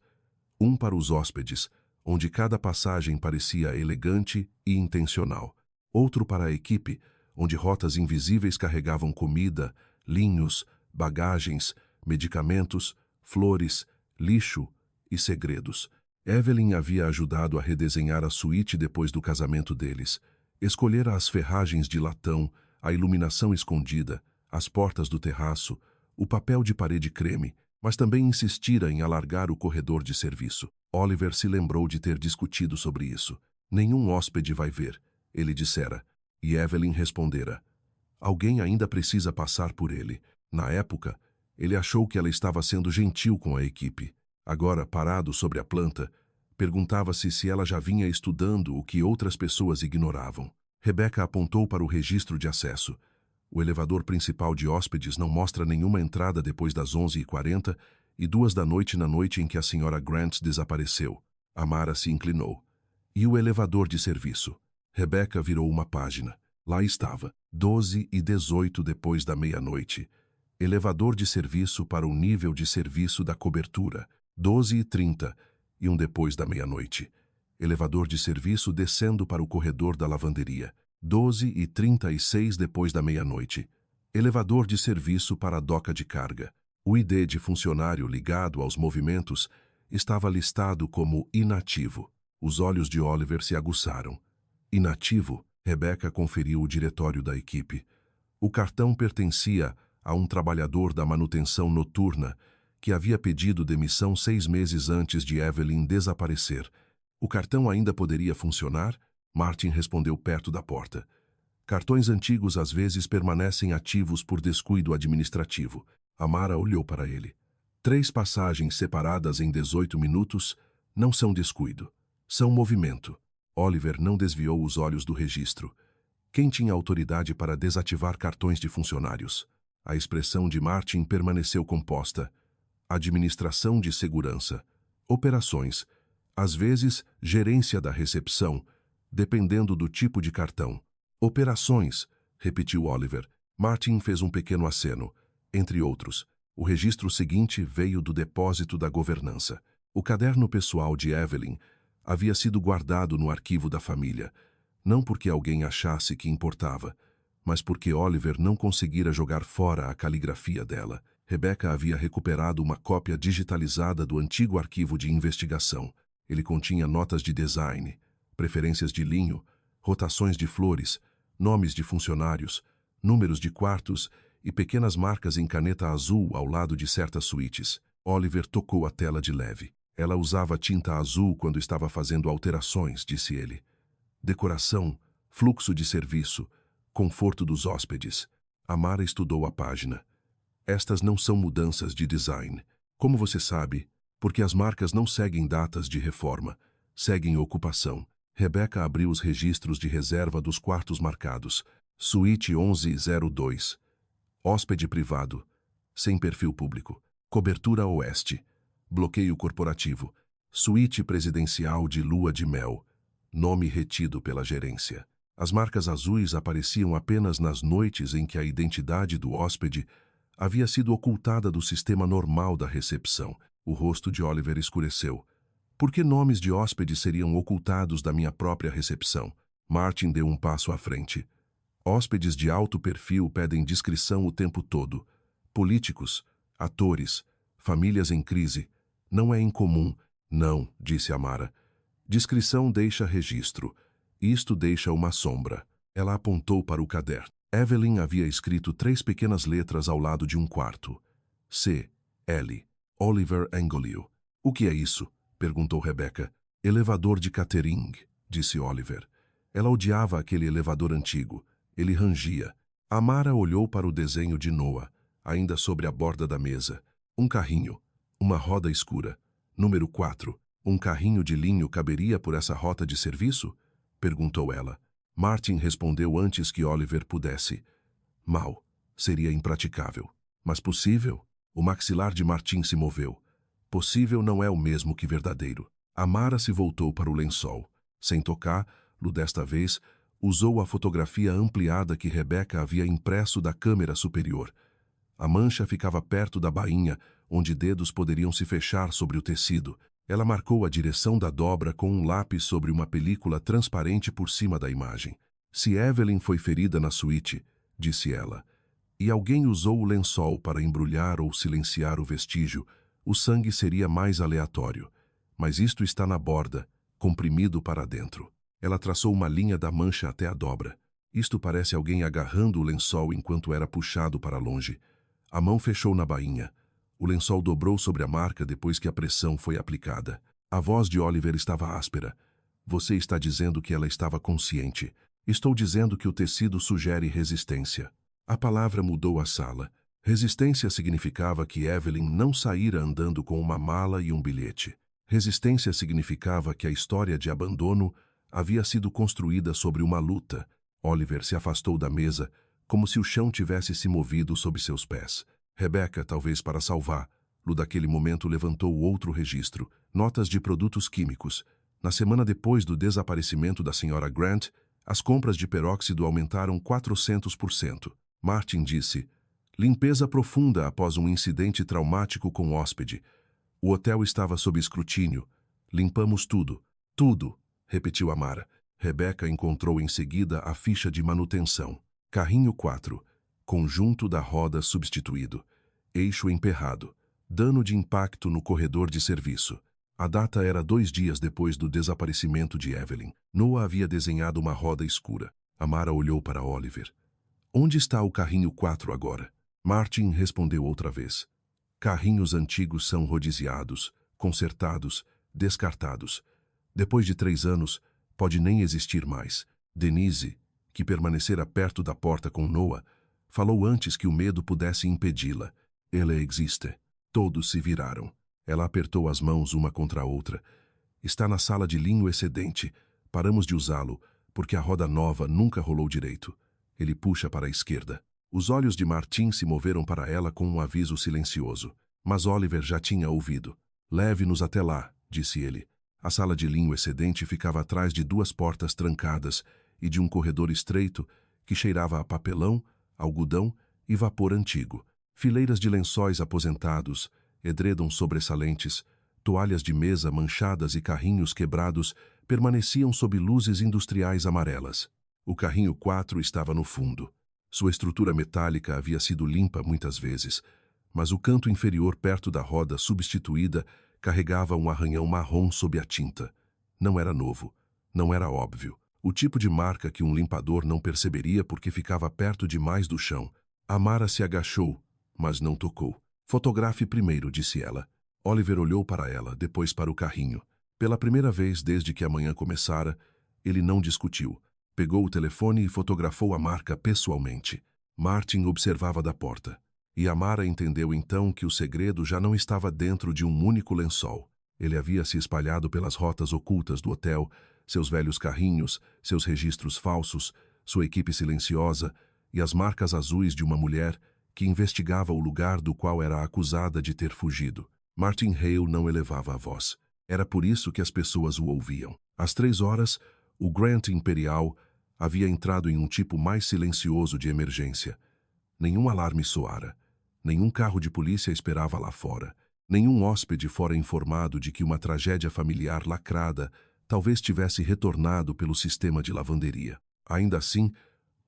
Um para os hóspedes, onde cada passagem parecia elegante e intencional. Outro para a equipe, onde rotas invisíveis carregavam comida, linhos, bagagens, medicamentos, flores, lixo e segredos. Evelyn havia ajudado a redesenhar a suíte depois do casamento deles. Escolhera as ferragens de latão, a iluminação escondida, as portas do terraço, o papel de parede creme, mas também insistira em alargar o corredor de serviço. Oliver se lembrou de ter discutido sobre isso. Nenhum hóspede vai ver, ele dissera. E Evelyn respondera. Alguém ainda precisa passar por ele. Na época, ele achou que ela estava sendo gentil com a equipe. Agora, parado sobre a planta, perguntava-se se ela já vinha estudando o que outras pessoas ignoravam. Rebecca apontou para o registro de acesso. O elevador principal de hóspedes não mostra nenhuma entrada depois das 11h40 e 2 da noite na noite em que a Sra. Grant desapareceu. Amara se inclinou. E o elevador de serviço? Rebecca virou uma página. Lá estava, 12h18 depois da meia-noite. Elevador de serviço para o nível de serviço da cobertura. 12h30 e um depois da meia-noite. Elevador de serviço descendo para o corredor da lavanderia. 12h36 depois da meia-noite. Elevador de serviço para a doca de carga. O ID de funcionário ligado aos movimentos estava listado como inativo. Os olhos de Oliver se aguçaram. Inativo? Rebecca conferiu o diretório da equipe. O cartão pertencia a um trabalhador da manutenção noturna que havia pedido demissão 6 meses antes de Evelyn desaparecer. O cartão ainda poderia funcionar? Martin respondeu perto da porta. Cartões antigos às vezes permanecem ativos por descuido administrativo. Amara olhou para ele. 3 passagens separadas em 18 minutos não são descuido. São movimento. Oliver não desviou os olhos do registro. Quem tinha autoridade para desativar cartões de funcionários? A expressão de Martin permaneceu composta. Administração de segurança. Operações. Às vezes, gerência da recepção, dependendo do tipo de cartão. Operações, repetiu Oliver. Martin fez um pequeno aceno. Entre outros, o registro seguinte veio do depósito da governança. O caderno pessoal de Evelyn havia sido guardado no arquivo da família, não porque alguém achasse que importava, mas porque Oliver não conseguira jogar fora a caligrafia dela. Rebecca havia recuperado uma cópia digitalizada do antigo arquivo de investigação. Ele continha notas de design, preferências de linho, rotações de flores, nomes de funcionários, números de quartos e pequenas marcas em caneta azul ao lado de certas suítes. Oliver tocou a tela de leve. Ela usava tinta azul quando estava fazendo alterações, disse ele. Decoração, fluxo de serviço, conforto dos hóspedes. Amara estudou a página. Estas não são mudanças de design. Como você sabe? Porque as marcas não seguem datas de reforma, seguem ocupação. Rebecca abriu os registros de reserva dos quartos marcados. Suíte 1102. Hóspede privado. Sem perfil público. Cobertura oeste. Bloqueio corporativo. Suíte presidencial de lua de mel. Nome retido pela gerência. As marcas azuis apareciam apenas nas noites em que a identidade do hóspede havia sido ocultada do sistema normal da recepção. O rosto de Oliver escureceu. Por que nomes de hóspedes seriam ocultados da minha própria recepção? Martin deu um passo à frente. Hóspedes de alto perfil pedem discrição o tempo todo. Políticos, atores, famílias em crise. Não é incomum. Não, disse Amara. Discrição deixa registro. Isto deixa uma sombra. Ela apontou para o caderno. Evelyn havia escrito 3 pequenas letras ao lado de um quarto. C. L. Oliver Engolio. O que é isso? Perguntou Rebecca. Elevador de catering, disse Oliver. Ela odiava aquele elevador antigo. Ele rangia. Amara olhou para o desenho de Noah, ainda sobre a borda da mesa. Um carrinho. Uma roda escura. Número 4. Um carrinho de linho caberia por essa rota de serviço? Perguntou ela. Martin respondeu antes que Oliver pudesse. Mal. Seria impraticável. Mas possível? O maxilar de Martin se moveu. Possível não é o mesmo que verdadeiro. Amara se voltou para o lençol. Sem tocar-lo desta vez, usou a fotografia ampliada que Rebecca havia impresso da câmera superior. A mancha ficava perto da bainha, onde dedos poderiam se fechar sobre o tecido. Ela marcou a direção da dobra com um lápis sobre uma película transparente por cima da imagem. Se Evelyn foi ferida na suíte, disse ela, e alguém usou o lençol para embrulhar ou silenciar o vestígio, o sangue seria mais aleatório. Mas isto está na borda, comprimido para dentro. Ela traçou uma linha da mancha até a dobra. Isto parece alguém agarrando o lençol enquanto era puxado para longe. A mão fechou na bainha. O lençol dobrou sobre a marca depois que a pressão foi aplicada. A voz de Oliver estava áspera. Você está dizendo que ela estava consciente. Estou dizendo que o tecido sugere resistência. A palavra mudou a sala. Resistência significava que Evelyn não saíra andando com uma mala e um bilhete. Resistência significava que a história de abandono havia sido construída sobre uma luta. Oliver se afastou da mesa, como se o chão tivesse se movido sob seus pés. Rebecca, talvez para salvá-lo daquele momento, levantou outro registro. Notas de produtos químicos. Na semana depois do desaparecimento da Sra. Grant, as compras de peróxido aumentaram 400%. Martin disse, limpeza profunda após um incidente traumático com o hóspede. O hotel estava sob escrutínio. Limpamos tudo. Tudo, repetiu Amara. Rebecca encontrou em seguida a ficha de manutenção. Carrinho 4. Conjunto da roda substituído. Eixo emperrado. Dano de impacto no corredor de serviço. A data era 2 dias depois do desaparecimento de Evelyn. Noah havia desenhado uma roda escura. Amara olhou para Oliver. Onde está o carrinho 4 agora? Martin respondeu outra vez. Carrinhos antigos são rodiziados, consertados, descartados. Depois de 3 anos, pode nem existir mais. Denise, que permanecera perto da porta com Noah, falou antes que o medo pudesse impedi-la. Ela existe. Todos se viraram. Ela apertou as mãos uma contra a outra. Está na sala de linho excedente. Paramos de usá-lo, porque a roda nova nunca rolou direito. Ele puxa para a esquerda. Os olhos de Martin se moveram para ela com um aviso silencioso. Mas Oliver já tinha ouvido. Leve-nos até lá, disse ele. A sala de linho excedente ficava atrás de 2 portas trancadas e de um corredor estreito que cheirava a papelão, algodão e vapor antigo. Fileiras de lençóis aposentados, edredons sobressalentes, toalhas de mesa manchadas e carrinhos quebrados permaneciam sob luzes industriais amarelas. O carrinho 4 estava no fundo. Sua estrutura metálica havia sido limpa muitas vezes, mas o canto inferior perto da roda substituída carregava um arranhão marrom sob a tinta. Não era novo, não era óbvio. O tipo de marca que um limpador não perceberia porque ficava perto demais do chão. Amara se agachou, mas não tocou. Fotografe primeiro, disse ela. Oliver olhou para ela, depois para o carrinho. Pela primeira vez desde que a manhã começara, ele não discutiu. Pegou o telefone e fotografou a marca pessoalmente. Martin observava da porta. E Amara entendeu então que o segredo já não estava dentro de um único lençol. Ele havia se espalhado pelas rotas ocultas do hotel, seus velhos carrinhos, seus registros falsos, sua equipe silenciosa e as marcas azuis de uma mulher que investigava o lugar do qual era acusada de ter fugido. Martin Hale não elevava a voz. Era por isso que as pessoas o ouviam. Às 3 horas, o Grant Imperial havia entrado em um tipo mais silencioso de emergência. Nenhum alarme soara. Nenhum carro de polícia esperava lá fora. Nenhum hóspede fora informado de que uma tragédia familiar lacrada talvez tivesse retornado pelo sistema de lavanderia. Ainda assim,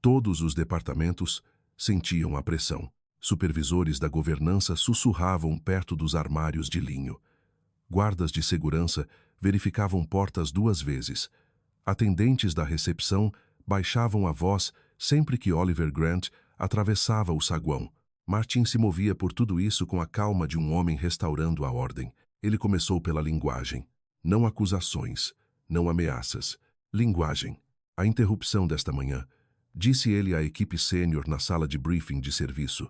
todos os departamentos sentiam a pressão. Supervisores da governança sussurravam perto dos armários de linho. Guardas de segurança verificavam portas 2 vezes. Atendentes da recepção baixavam a voz sempre que Oliver Grant atravessava o saguão. Martin se movia por tudo isso com a calma de um homem restaurando a ordem. Ele começou pela linguagem. Não acusações, não ameaças. Linguagem. A interrupção desta manhã, disse ele à equipe sênior na sala de briefing de serviço,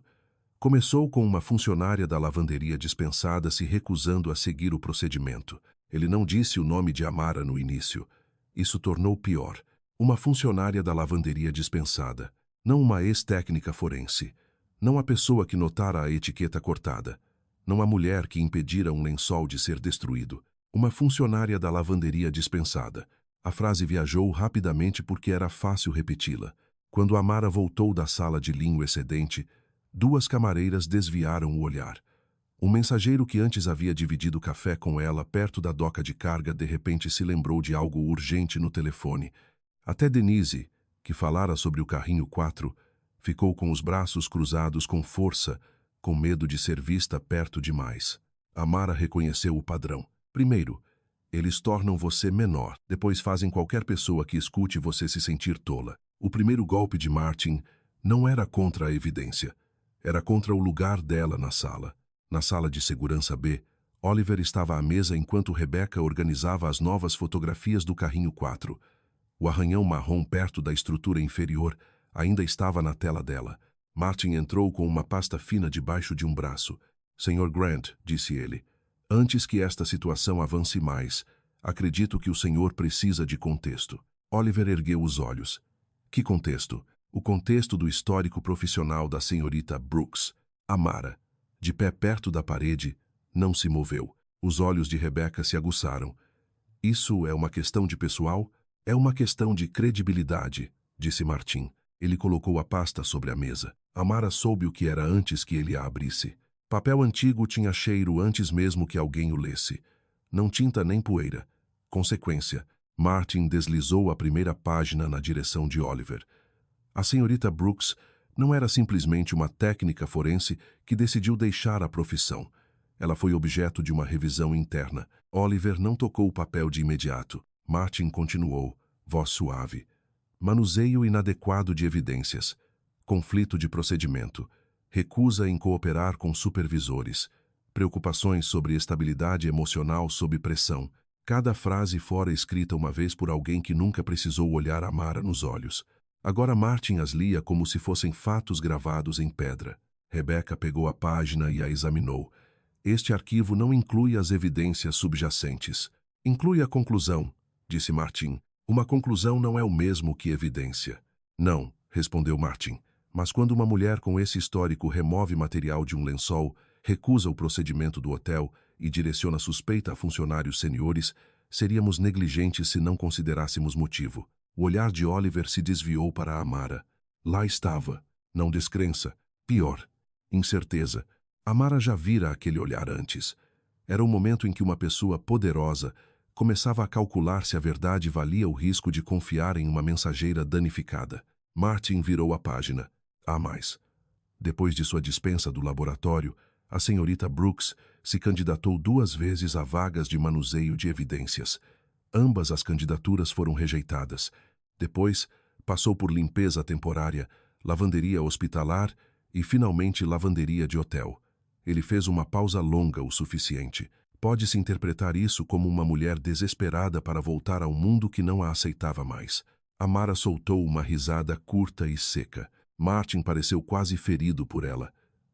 começou com uma funcionária da lavanderia dispensada se recusando a seguir o procedimento. Ele não disse o nome de Amara no início. Isso tornou pior. Uma funcionária da lavanderia dispensada, não uma ex-técnica forense, não a pessoa que notara a etiqueta cortada, não a mulher que impedira um lençol de ser destruído, uma funcionária da lavanderia dispensada. A frase viajou rapidamente porque era fácil repeti-la. Quando Amara voltou da sala de linho excedente, 2 camareiras desviaram o olhar. Um mensageiro que antes havia dividido café com ela perto da doca de carga de repente se lembrou de algo urgente no telefone. Até Denise, que falara sobre o carrinho 4, ficou com os braços cruzados com força, com medo de ser vista perto demais. Amara reconheceu o padrão. Primeiro, eles tornam você menor, depois fazem qualquer pessoa que escute você se sentir tola. O primeiro golpe de Martin não era contra a evidência, era contra o lugar dela na sala. Na sala de segurança B, Oliver estava à mesa enquanto Rebecca organizava as novas fotografias do carrinho 4. O arranhão marrom perto da estrutura inferior ainda estava na tela dela. Martin entrou com uma pasta fina debaixo de um braço. Sr. Grant, disse ele, antes que esta situação avance mais, acredito que o senhor precisa de contexto. Oliver ergueu os olhos. Que contexto? O contexto do histórico profissional da senhorita Brooks. Amara, de pé perto da parede, não se moveu. Os olhos de Rebecca se aguçaram. Isso é uma questão de pessoal? É uma questão de credibilidade, disse Martin. Ele colocou a pasta sobre a mesa. Amara soube o que era antes que ele a abrisse. Papel antigo tinha cheiro antes mesmo que alguém o lesse. Não tinta nem poeira. Consequência, Martin deslizou a primeira página na direção de Oliver. A senhorita Brooks não era simplesmente uma técnica forense que decidiu deixar a profissão. Ela foi objeto de uma revisão interna. Oliver não tocou o papel de imediato. Martin continuou, voz suave. Manuseio inadequado de evidências. Conflito de procedimento. Recusa em cooperar com supervisores. Preocupações sobre estabilidade emocional sob pressão. Cada frase fora escrita uma vez por alguém que nunca precisou olhar Amara nos olhos. Agora Martin as lia como se fossem fatos gravados em pedra. Rebecca pegou a página e a examinou. Este arquivo não inclui as evidências subjacentes. Inclui a conclusão, disse Martin. Uma conclusão não é o mesmo que evidência. Não, respondeu Martin. Mas quando uma mulher com esse histórico remove material de um lençol, recusa o procedimento do hotel e direciona suspeita a funcionários seniores, seríamos negligentes se não considerássemos motivo. O olhar de Oliver se desviou para Amara. Lá estava. Não descrença. Pior. Incerteza. Amara já vira aquele olhar antes. Era o momento em que uma pessoa poderosa começava a calcular se a verdade valia o risco de confiar em uma mensageira danificada. Martin virou a página. Há mais. Depois de sua dispensa do laboratório, a senhorita Brooks se candidatou 2 vezes a vagas de manuseio de evidências. Ambas as candidaturas foram rejeitadas. Depois, passou por limpeza temporária, lavanderia hospitalar e, finalmente, lavanderia de hotel. Ele fez uma pausa longa o suficiente. Pode-se interpretar isso como uma mulher desesperada para voltar ao mundo que não a aceitava mais. Amara soltou uma risada curta e seca. Martin pareceu quase ferido por ela.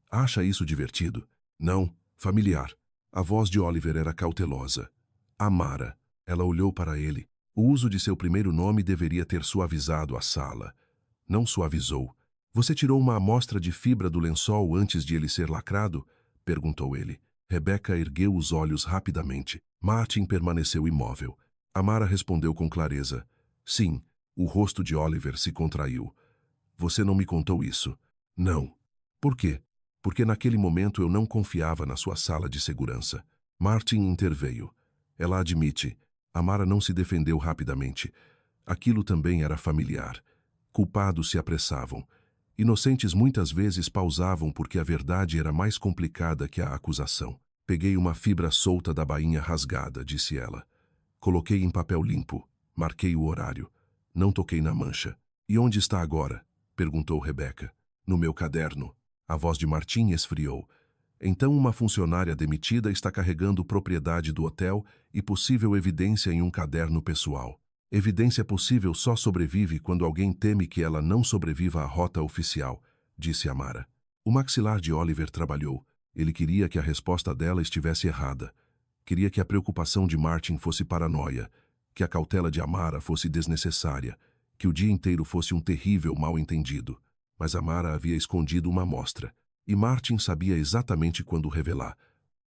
Acha isso divertido? Não, familiar. A voz de Oliver era cautelosa. Amara. Ela olhou para ele. O uso de seu primeiro nome deveria ter suavizado a sala. Não suavizou. Você tirou uma amostra de fibra do lençol antes de ele ser lacrado? Perguntou ele. Rebecca ergueu os olhos rapidamente. Martin permaneceu imóvel. Amara respondeu com clareza. Sim. O rosto de Oliver se contraiu. Você não me contou isso. Não. Por quê? Porque naquele momento eu não confiava na sua sala de segurança. Martin interveio. Ela admite. Amara não se defendeu rapidamente. Aquilo também era familiar. Culpados se apressavam. Inocentes muitas vezes pausavam porque a verdade era mais complicada que a acusação. Peguei uma fibra solta da bainha rasgada, disse ela. Coloquei em papel limpo. Marquei o horário. Não toquei na mancha. E onde está agora? Perguntou Rebecca. No meu caderno. A voz de Martin esfriou. Então uma funcionária demitida está carregando propriedade do hotel e possível evidência em um caderno pessoal. Evidência possível só sobrevive quando alguém teme que ela não sobreviva à rota oficial, disse Amara. O maxilar de Oliver trabalhou. Ele queria que a resposta dela estivesse errada. Queria que a preocupação de Martin fosse paranoia, que a cautela de Amara fosse desnecessária, que o dia inteiro fosse um terrível mal-entendido. Mas Amara havia escondido uma amostra, e Martin sabia exatamente quando revelar.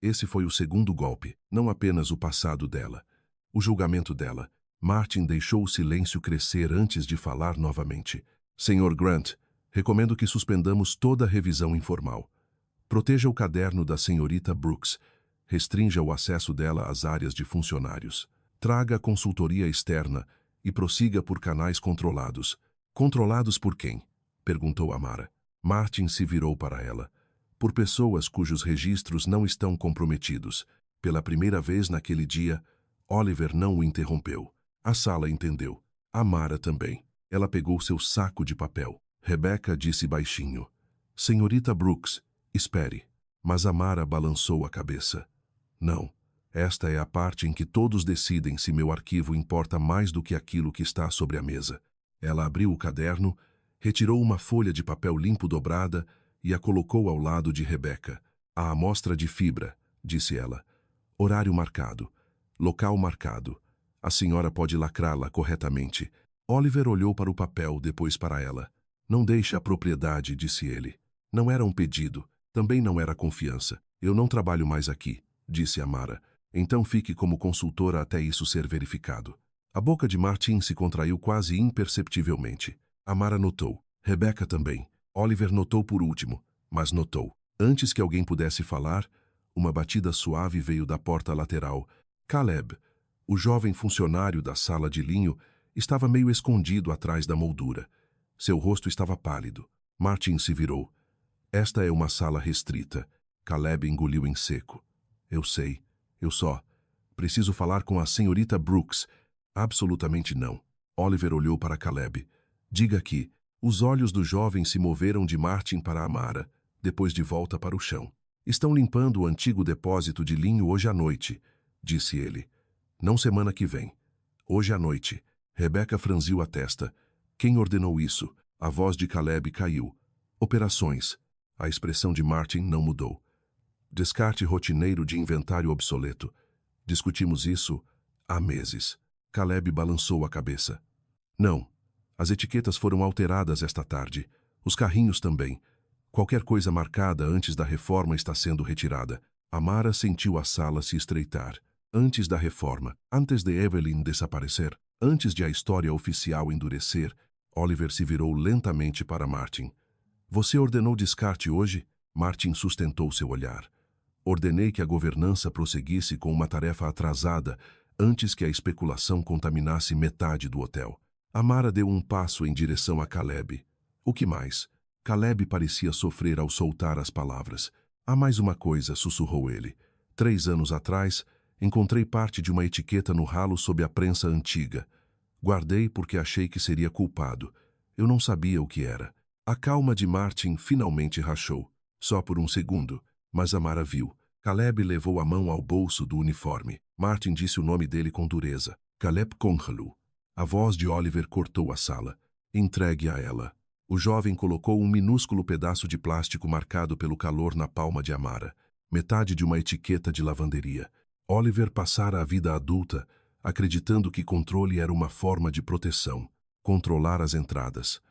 Esse foi o segundo golpe, não apenas o passado dela. O julgamento dela. Martin deixou o silêncio crescer antes de falar novamente. Sr. Grant, recomendo que suspendamos toda a revisão informal. Proteja o caderno da senhorita Brooks. Restrinja o acesso dela às áreas de funcionários. Traga a consultoria externa e prossiga por canais controlados. Controlados por quem? Perguntou Amara. Martin se virou para ela. Por pessoas cujos registros não estão comprometidos. Pela primeira vez naquele dia, Oliver não o interrompeu. A sala entendeu. Amara também. Ela pegou seu saco de papel. Rebecca disse baixinho. Senhorita Brooks, espere. Mas Amara balançou a cabeça. Não. Esta é a parte em que todos decidem se meu arquivo importa mais do que aquilo que está sobre a mesa. Ela abriu o caderno, retirou uma folha de papel limpo dobrada e a colocou ao lado de Rebecca. A amostra de fibra, disse ela. Horário marcado. Local marcado. A senhora pode lacrá-la corretamente. Oliver olhou para o papel, depois para ela. Não deixe a propriedade, disse ele. Não era um pedido. Também não era confiança. Eu não trabalho mais aqui, disse Amara. Então fique como consultora até isso ser verificado. A boca de Martin se contraiu quase imperceptivelmente. Amara notou. Rebecca também. Oliver notou por último, mas notou. Antes que alguém pudesse falar, uma batida suave veio da porta lateral. Caleb, o jovem funcionário da sala de linho, estava meio escondido atrás da moldura. Seu rosto estava pálido. Martin se virou. Esta é uma sala restrita. Caleb engoliu em seco. Eu sei. Eu só. Preciso falar com a senhorita Brooks. Absolutamente não. Oliver olhou para Caleb. Diga aqui. Os olhos do jovem se moveram de Martin para Amara, depois de volta para o chão. Estão limpando o antigo depósito de linho hoje à noite, disse ele. Não semana que vem. Hoje à noite. Rebecca franziu a testa. Quem ordenou isso? A voz de Caleb caiu. Operações. A expressão de Martin não mudou. Descarte rotineiro de inventário obsoleto. Discutimos isso há meses. Caleb balançou a cabeça. Não. As etiquetas foram alteradas esta tarde. Os carrinhos também. Qualquer coisa marcada antes da reforma está sendo retirada. Amara sentiu a sala se estreitar. Antes da reforma, antes de Evelyn desaparecer, antes de a história oficial endurecer, Oliver se virou lentamente para Martin. Você ordenou descarte hoje? Martin sustentou seu olhar. Ordenei que a governança prosseguisse com uma tarefa atrasada antes que a especulação contaminasse metade do hotel. Amara deu um passo em direção a Caleb. O que mais? Caleb parecia sofrer ao soltar as palavras. Há mais uma coisa, sussurrou ele. 3 anos atrás, encontrei parte de uma etiqueta no ralo sob a prensa antiga. Guardei porque achei que seria culpado. Eu não sabia o que era. A calma de Martin finalmente rachou. Só por um segundo. Mas Amara viu. Caleb levou a mão ao bolso do uniforme. Martin disse o nome dele com dureza. Caleb Conhalu. A voz de Oliver cortou a sala. Entregue a ela. O jovem colocou um minúsculo pedaço de plástico marcado pelo calor na palma de Amara. Metade de uma etiqueta de lavanderia. Oliver passara a vida adulta, acreditando que controle era uma forma de proteção. Controlar as entradas.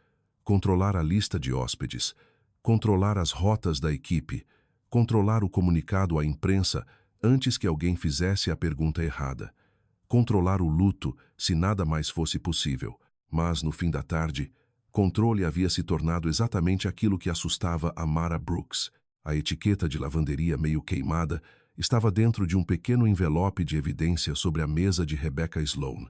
Controlar a lista de hóspedes. Controlar as rotas da equipe. Controlar o comunicado à imprensa antes que alguém fizesse a pergunta errada. Controlar o luto se nada mais fosse possível. Mas, no fim da tarde, controle havia se tornado exatamente aquilo que assustava Amara Brooks. A etiqueta de lavanderia meio queimada estava dentro de um pequeno envelope de evidência sobre a mesa de Rebecca Sloan.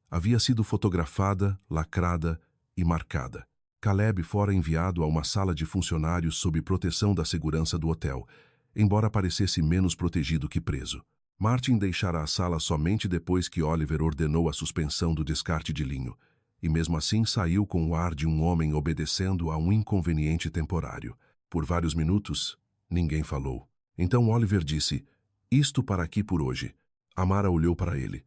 Havia sido fotografada, lacrada e marcada. Caleb fora enviado a uma sala de funcionários sob proteção da segurança do hotel, embora parecesse menos protegido que preso. Martin deixara a sala somente depois que Oliver ordenou a suspensão do descarte de linho, e mesmo assim saiu com o ar de um homem obedecendo a um inconveniente temporário. Por vários minutos, ninguém falou. Então Oliver disse, isto para aqui por hoje. Amara olhou para ele.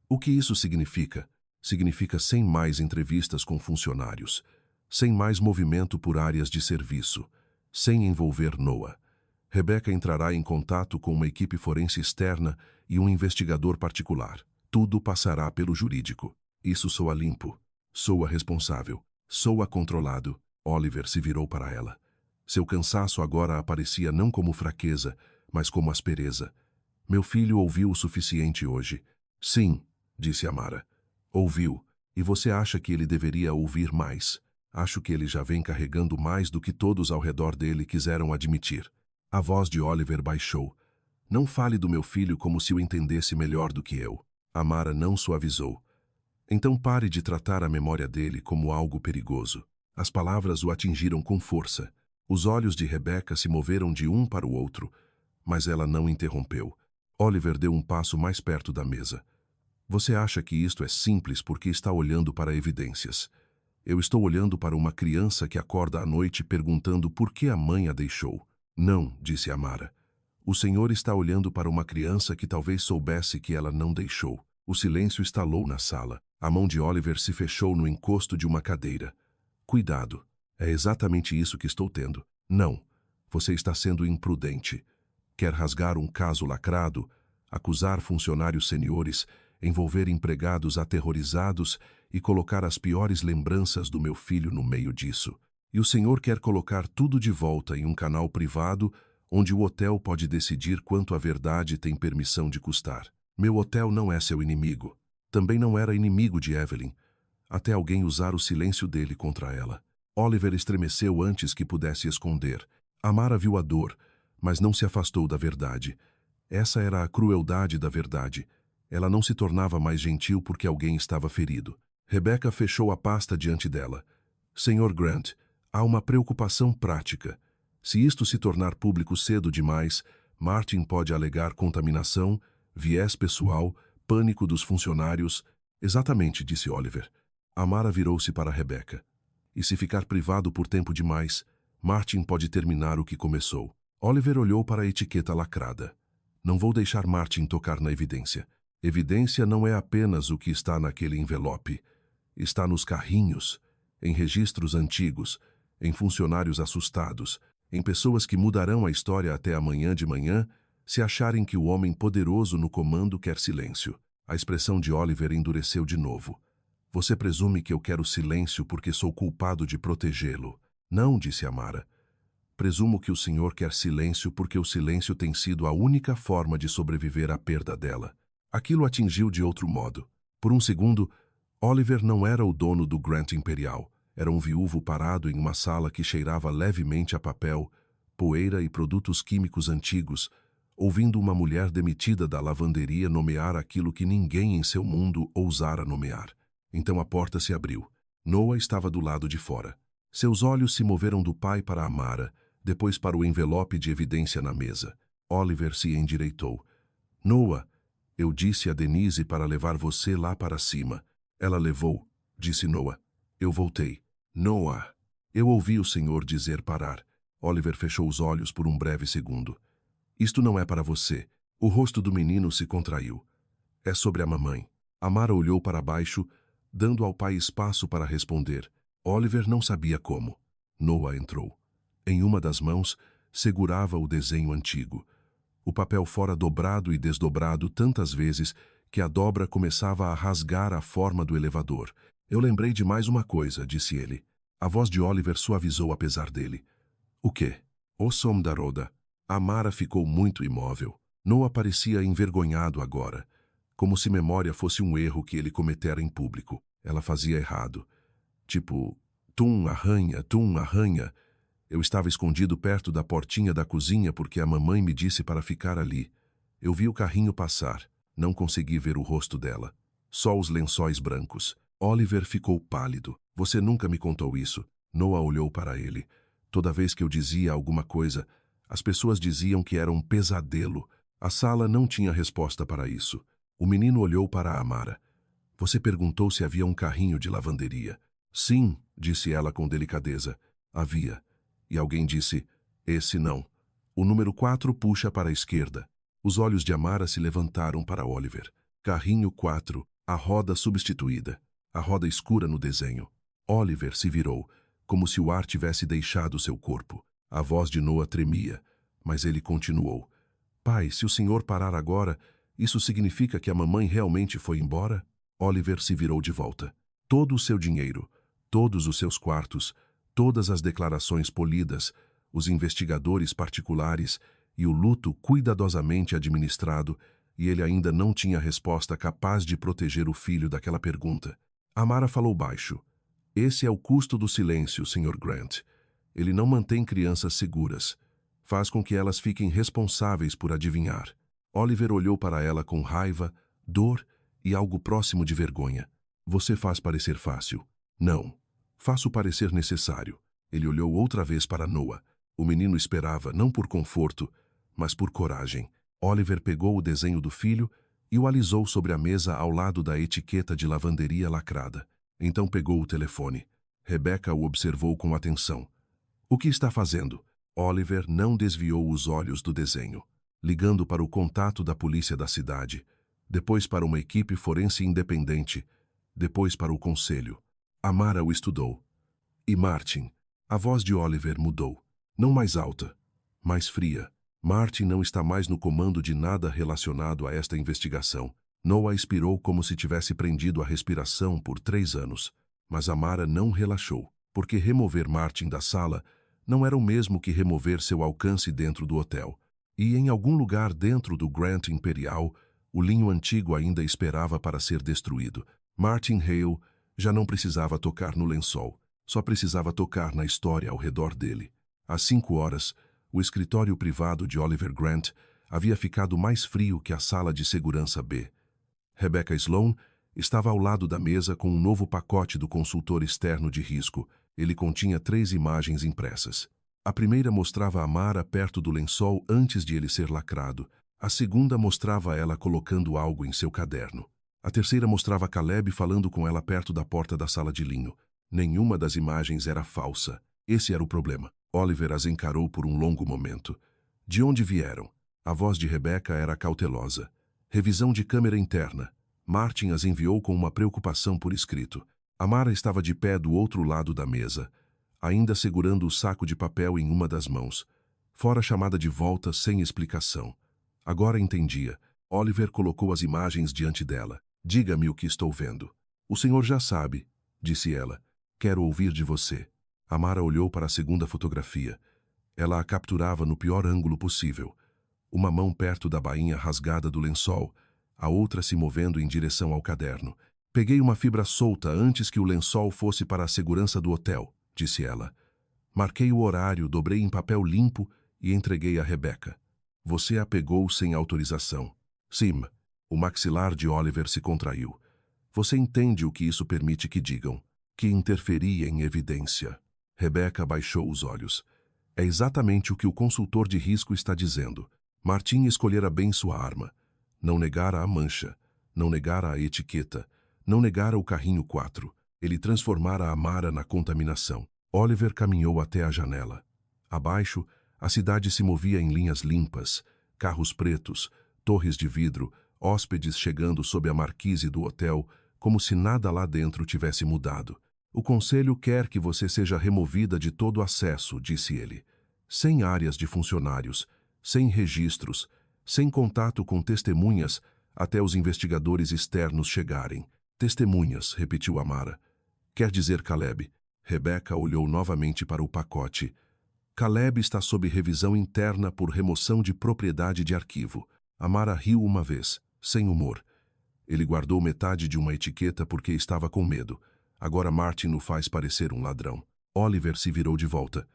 O que isso significa? Significa 100 mais entrevistas com funcionários, 100 mais movimento por áreas de serviço, sem envolver Noah. Rebecca entrará em contato com uma equipe forense externa e um investigador particular. Tudo passará pelo jurídico. Isso soa limpo. Soa responsável. Soa controlado. Oliver se virou para ela. Seu cansaço agora aparecia não como fraqueza, mas como aspereza. Meu filho ouviu o suficiente hoje. Sim, disse Amara. Ouviu. E você acha que ele deveria ouvir mais? Acho que ele já vem carregando mais do que todos ao redor dele quiseram admitir. A voz de Oliver baixou. Não fale do meu filho como se o entendesse melhor do que eu. Amara não suavizou. Então pare de tratar a memória dele como algo perigoso. As palavras o atingiram com força. Os olhos de Rebecca se moveram de um para o outro, mas ela não interrompeu. Oliver deu um passo mais perto da mesa. Você acha que isto é simples porque está olhando para evidências. Eu estou olhando para uma criança que acorda à noite perguntando por que a mãe a deixou. Não, disse Amara. O senhor está olhando para uma criança que talvez soubesse que ela não deixou. O silêncio estalou na sala. A mão de Oliver se fechou no encosto de uma cadeira. Cuidado. É exatamente isso que estou tendo. Não. Você está sendo imprudente. Quer rasgar um caso lacrado, acusar funcionários seniores, envolver empregados aterrorizados e colocar as piores lembranças do meu filho no meio disso. E o senhor quer colocar tudo de volta em um canal privado onde o hotel pode decidir quanto a verdade tem permissão de custar. Meu hotel não é seu inimigo. Também não era inimigo de Evelyn, até alguém usar o silêncio dele contra ela. Oliver estremeceu antes que pudesse esconder. Amara viu a dor, mas não se afastou da verdade. Essa era a crueldade da verdade. Ela não se tornava mais gentil porque alguém estava ferido. Rebecca fechou a pasta diante dela. Senhor Grant, há uma preocupação prática. Se isto se tornar público cedo demais, Martin pode alegar contaminação, viés pessoal, pânico dos funcionários. Exatamente, disse Oliver. Amara virou-se para Rebecca. E se ficar privado por tempo demais, Martin pode terminar o que começou. Oliver olhou para a etiqueta lacrada. Não vou deixar Martin tocar na evidência. Evidência não é apenas o que está naquele envelope. Está nos carrinhos, em registros antigos, em funcionários assustados, em pessoas que mudarão a história até amanhã de manhã, se acharem que o homem poderoso no comando quer silêncio. A expressão de Oliver endureceu de novo. Você presume que eu quero silêncio porque sou culpado de protegê-lo. Não, disse Amara. Presumo que o senhor quer silêncio porque o silêncio tem sido a única forma de sobreviver à perda dela. Aquilo atingiu de outro modo. Por um segundo, Oliver não era o dono do Grant Imperial. Era um viúvo parado em uma sala que cheirava levemente a papel, poeira e produtos químicos antigos, ouvindo uma mulher demitida da lavanderia nomear aquilo que ninguém em seu mundo ousara nomear. Então a porta se abriu. Noah estava do lado de fora. Seus olhos se moveram do pai para Amara, depois para o envelope de evidência na mesa. Oliver se endireitou. Noah, eu disse a Denise para levar você lá para cima. Ela levou, disse Noah. Eu voltei. Noah, eu ouvi o senhor dizer parar. Oliver fechou os olhos por um breve segundo. Isto não é para você. O rosto do menino se contraiu. É sobre a mamãe. Amara olhou para baixo, dando ao pai espaço para responder. Oliver não sabia como. Noah entrou. Em uma das mãos, segurava o desenho antigo. O papel fora dobrado e desdobrado tantas vezes que a dobra começava a rasgar a forma do elevador. Eu lembrei de mais uma coisa, disse ele. A voz de Oliver suavizou apesar dele. O quê? O som da roda. Amara ficou muito imóvel. Noah parecia envergonhado agora, como se memória fosse um erro que ele cometera em público. Ela fazia errado. Tipo, tum, arranha, tum, arranha. Eu estava escondido perto da portinha da cozinha porque a mamãe me disse para ficar ali. Eu vi o carrinho passar. Não consegui ver o rosto dela. Só os lençóis brancos. Oliver ficou pálido. Você nunca me contou isso. Noah olhou para ele. Toda vez que eu dizia alguma coisa, as pessoas diziam que era um pesadelo. A sala não tinha resposta para isso. O menino olhou para Amara. Você perguntou se havia um carrinho de lavanderia. Sim, disse ela com delicadeza. Havia. E alguém disse, esse não. O número 4 puxa para a esquerda. Os olhos de Amara se levantaram para Oliver. Carrinho 4, a roda substituída. A roda escura no desenho. Oliver se virou, como se o ar tivesse deixado seu corpo. A voz de Noah tremia, mas ele continuou. Pai, se o senhor parar agora, isso significa que a mamãe realmente foi embora? Oliver se virou de volta. Todo o seu dinheiro, todos os seus quartos, todas as declarações polidas, os investigadores particulares e o luto cuidadosamente administrado, e ele ainda não tinha resposta capaz de proteger o filho daquela pergunta. Amara falou baixo. Esse é o custo do silêncio, Sr. Grant. Ele não mantém crianças seguras. Faz com que elas fiquem responsáveis por adivinhar. Oliver olhou para ela com raiva, dor e algo próximo de vergonha. Você faz parecer fácil. Não. Faço parecer necessário. Ele olhou outra vez para Noah. O menino esperava, não por conforto, mas por coragem. Oliver pegou o desenho do filho e o alisou sobre a mesa ao lado da etiqueta de lavanderia lacrada. Então pegou o telefone. Rebecca o observou com atenção. O que está fazendo? Oliver não desviou os olhos do desenho. Ligando para o contato da polícia da cidade, depois para uma equipe forense independente, depois para o conselho. Amara o estudou. E Martin? A voz de Oliver mudou. Não mais alta, mais fria. Martin não está mais no comando de nada relacionado a esta investigação. Noah expirou como se tivesse prendido a respiração por 3 anos. Mas Amara não relaxou, porque remover Martin da sala não era o mesmo que remover seu alcance dentro do hotel. E em algum lugar dentro do Grant Imperial, o linho antigo ainda esperava para ser destruído. Martin Hale já não precisava tocar no lençol, só precisava tocar na história ao redor dele. Às 5 horas, o escritório privado de Oliver Grant havia ficado mais frio que a sala de segurança B. Rebecca Sloan estava ao lado da mesa com um novo pacote do consultor externo de risco. Ele continha 3 imagens impressas. A primeira mostrava Amara perto do lençol antes de ele ser lacrado. A segunda mostrava ela colocando algo em seu caderno. A terceira mostrava Caleb falando com ela perto da porta da sala de linho. Nenhuma das imagens era falsa. Esse era o problema. Oliver as encarou por um longo momento. De onde vieram? A voz de Rebecca era cautelosa. Revisão de câmera interna. Martin as enviou com uma preocupação por escrito. Amara estava de pé do outro lado da mesa, ainda segurando o saco de papel em uma das mãos. Fora chamada de volta sem explicação. Agora entendia. Oliver colocou as imagens diante dela. Diga-me o que estou vendo. O senhor já sabe, disse ela. Quero ouvir de você. Amara olhou para a segunda fotografia. Ela a capturava no pior ângulo possível. Uma mão perto da bainha rasgada do lençol, a outra se movendo em direção ao caderno. Peguei uma fibra solta antes que o lençol fosse para a segurança do hotel, disse ela. Marquei o horário, dobrei em papel limpo e entreguei a Rebecca. Você a pegou sem autorização. Sim. O maxilar de Oliver se contraiu. Você entende o que isso permite que digam? Que interferia em evidência. Rebecca baixou os olhos. É exatamente o que o consultor de risco está dizendo. Martin escolhera bem sua arma. Não negara a mancha. Não negara a etiqueta. Não negara o carrinho 4. Ele transformara a Amara na contaminação. Oliver caminhou até a janela. Abaixo, a cidade se movia em linhas limpas. Carros pretos, torres de vidro, hóspedes chegando sob a marquise do hotel, como se nada lá dentro tivesse mudado. O conselho quer que você seja removida de todo acesso, disse ele. Sem áreas de funcionários, sem registros, sem contato com testemunhas, até os investigadores externos chegarem. Testemunhas, repetiu Amara. Quer dizer Caleb. Rebecca olhou novamente para o pacote. Caleb está sob revisão interna por remoção de propriedade de arquivo. Amara riu uma vez, sem humor. Ele guardou metade de uma etiqueta porque estava com medo. Agora Martin o faz parecer um ladrão. Oliver se virou de volta.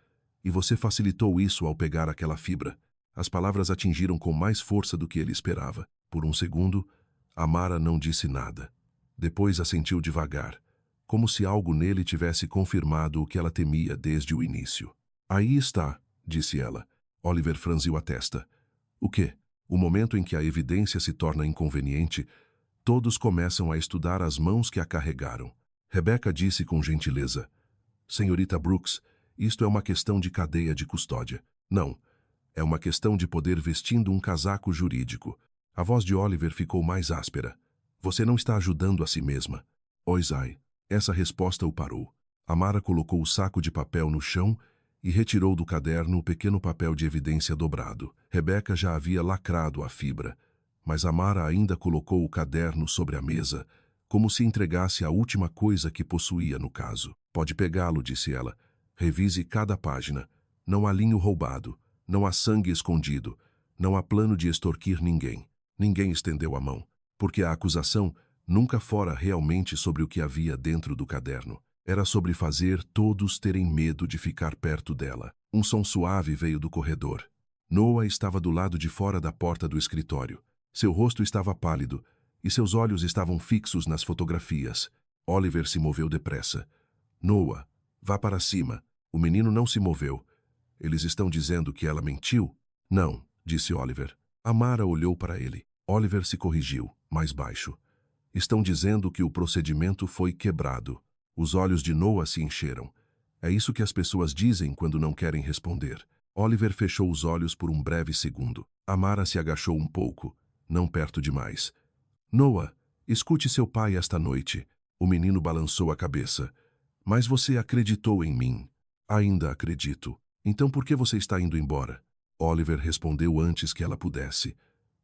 E você facilitou isso ao pegar aquela fibra. As palavras atingiram com mais força do que ele esperava. Por um segundo, Amara não disse nada. Depois assentiu devagar, como se algo nele tivesse confirmado o que ela temia desde o início. Aí está, disse ela. Oliver franziu a testa. O quê? O momento em que a evidência se torna inconveniente, todos começam a estudar as mãos que a carregaram. Rebecca disse com gentileza. Senhorita Brooks, isto é uma questão de cadeia de custódia. Não, é uma questão de poder vestindo um casaco jurídico. A voz de Oliver ficou mais áspera. Você não está ajudando a si mesma. Oisai. Essa resposta o parou. Amara colocou o saco de papel no chão e retirou do caderno o pequeno papel de evidência dobrado. Rebecca já havia lacrado a fibra, mas Amara ainda colocou o caderno sobre a mesa, como se entregasse a última coisa que possuía no caso. Pode pegá-lo, disse ela. Revise cada página. Não há linho roubado. Não há sangue escondido. Não há plano de extorquir ninguém. Ninguém estendeu a mão, porque a acusação nunca fora realmente sobre o que havia dentro do caderno. Era sobre fazer todos terem medo de ficar perto dela. Um som suave veio do corredor. Noah estava do lado de fora da porta do escritório. Seu rosto estava pálido e seus olhos estavam fixos nas fotografias. Oliver se moveu depressa. Noah, vá para cima. O menino não se moveu. Eles estão dizendo que ela mentiu? Não, disse Oliver. Amara olhou para ele. Oliver se corrigiu, mais baixo. Estão dizendo que o procedimento foi quebrado. Os olhos de Noah se encheram. É isso que as pessoas dizem quando não querem responder. Oliver fechou os olhos por um breve segundo. Amara se agachou um pouco, não perto demais. Noah, escute seu pai esta noite. O menino balançou a cabeça. Mas você acreditou em mim. Ainda acredito. Então por que você está indo embora? Oliver respondeu antes que ela pudesse.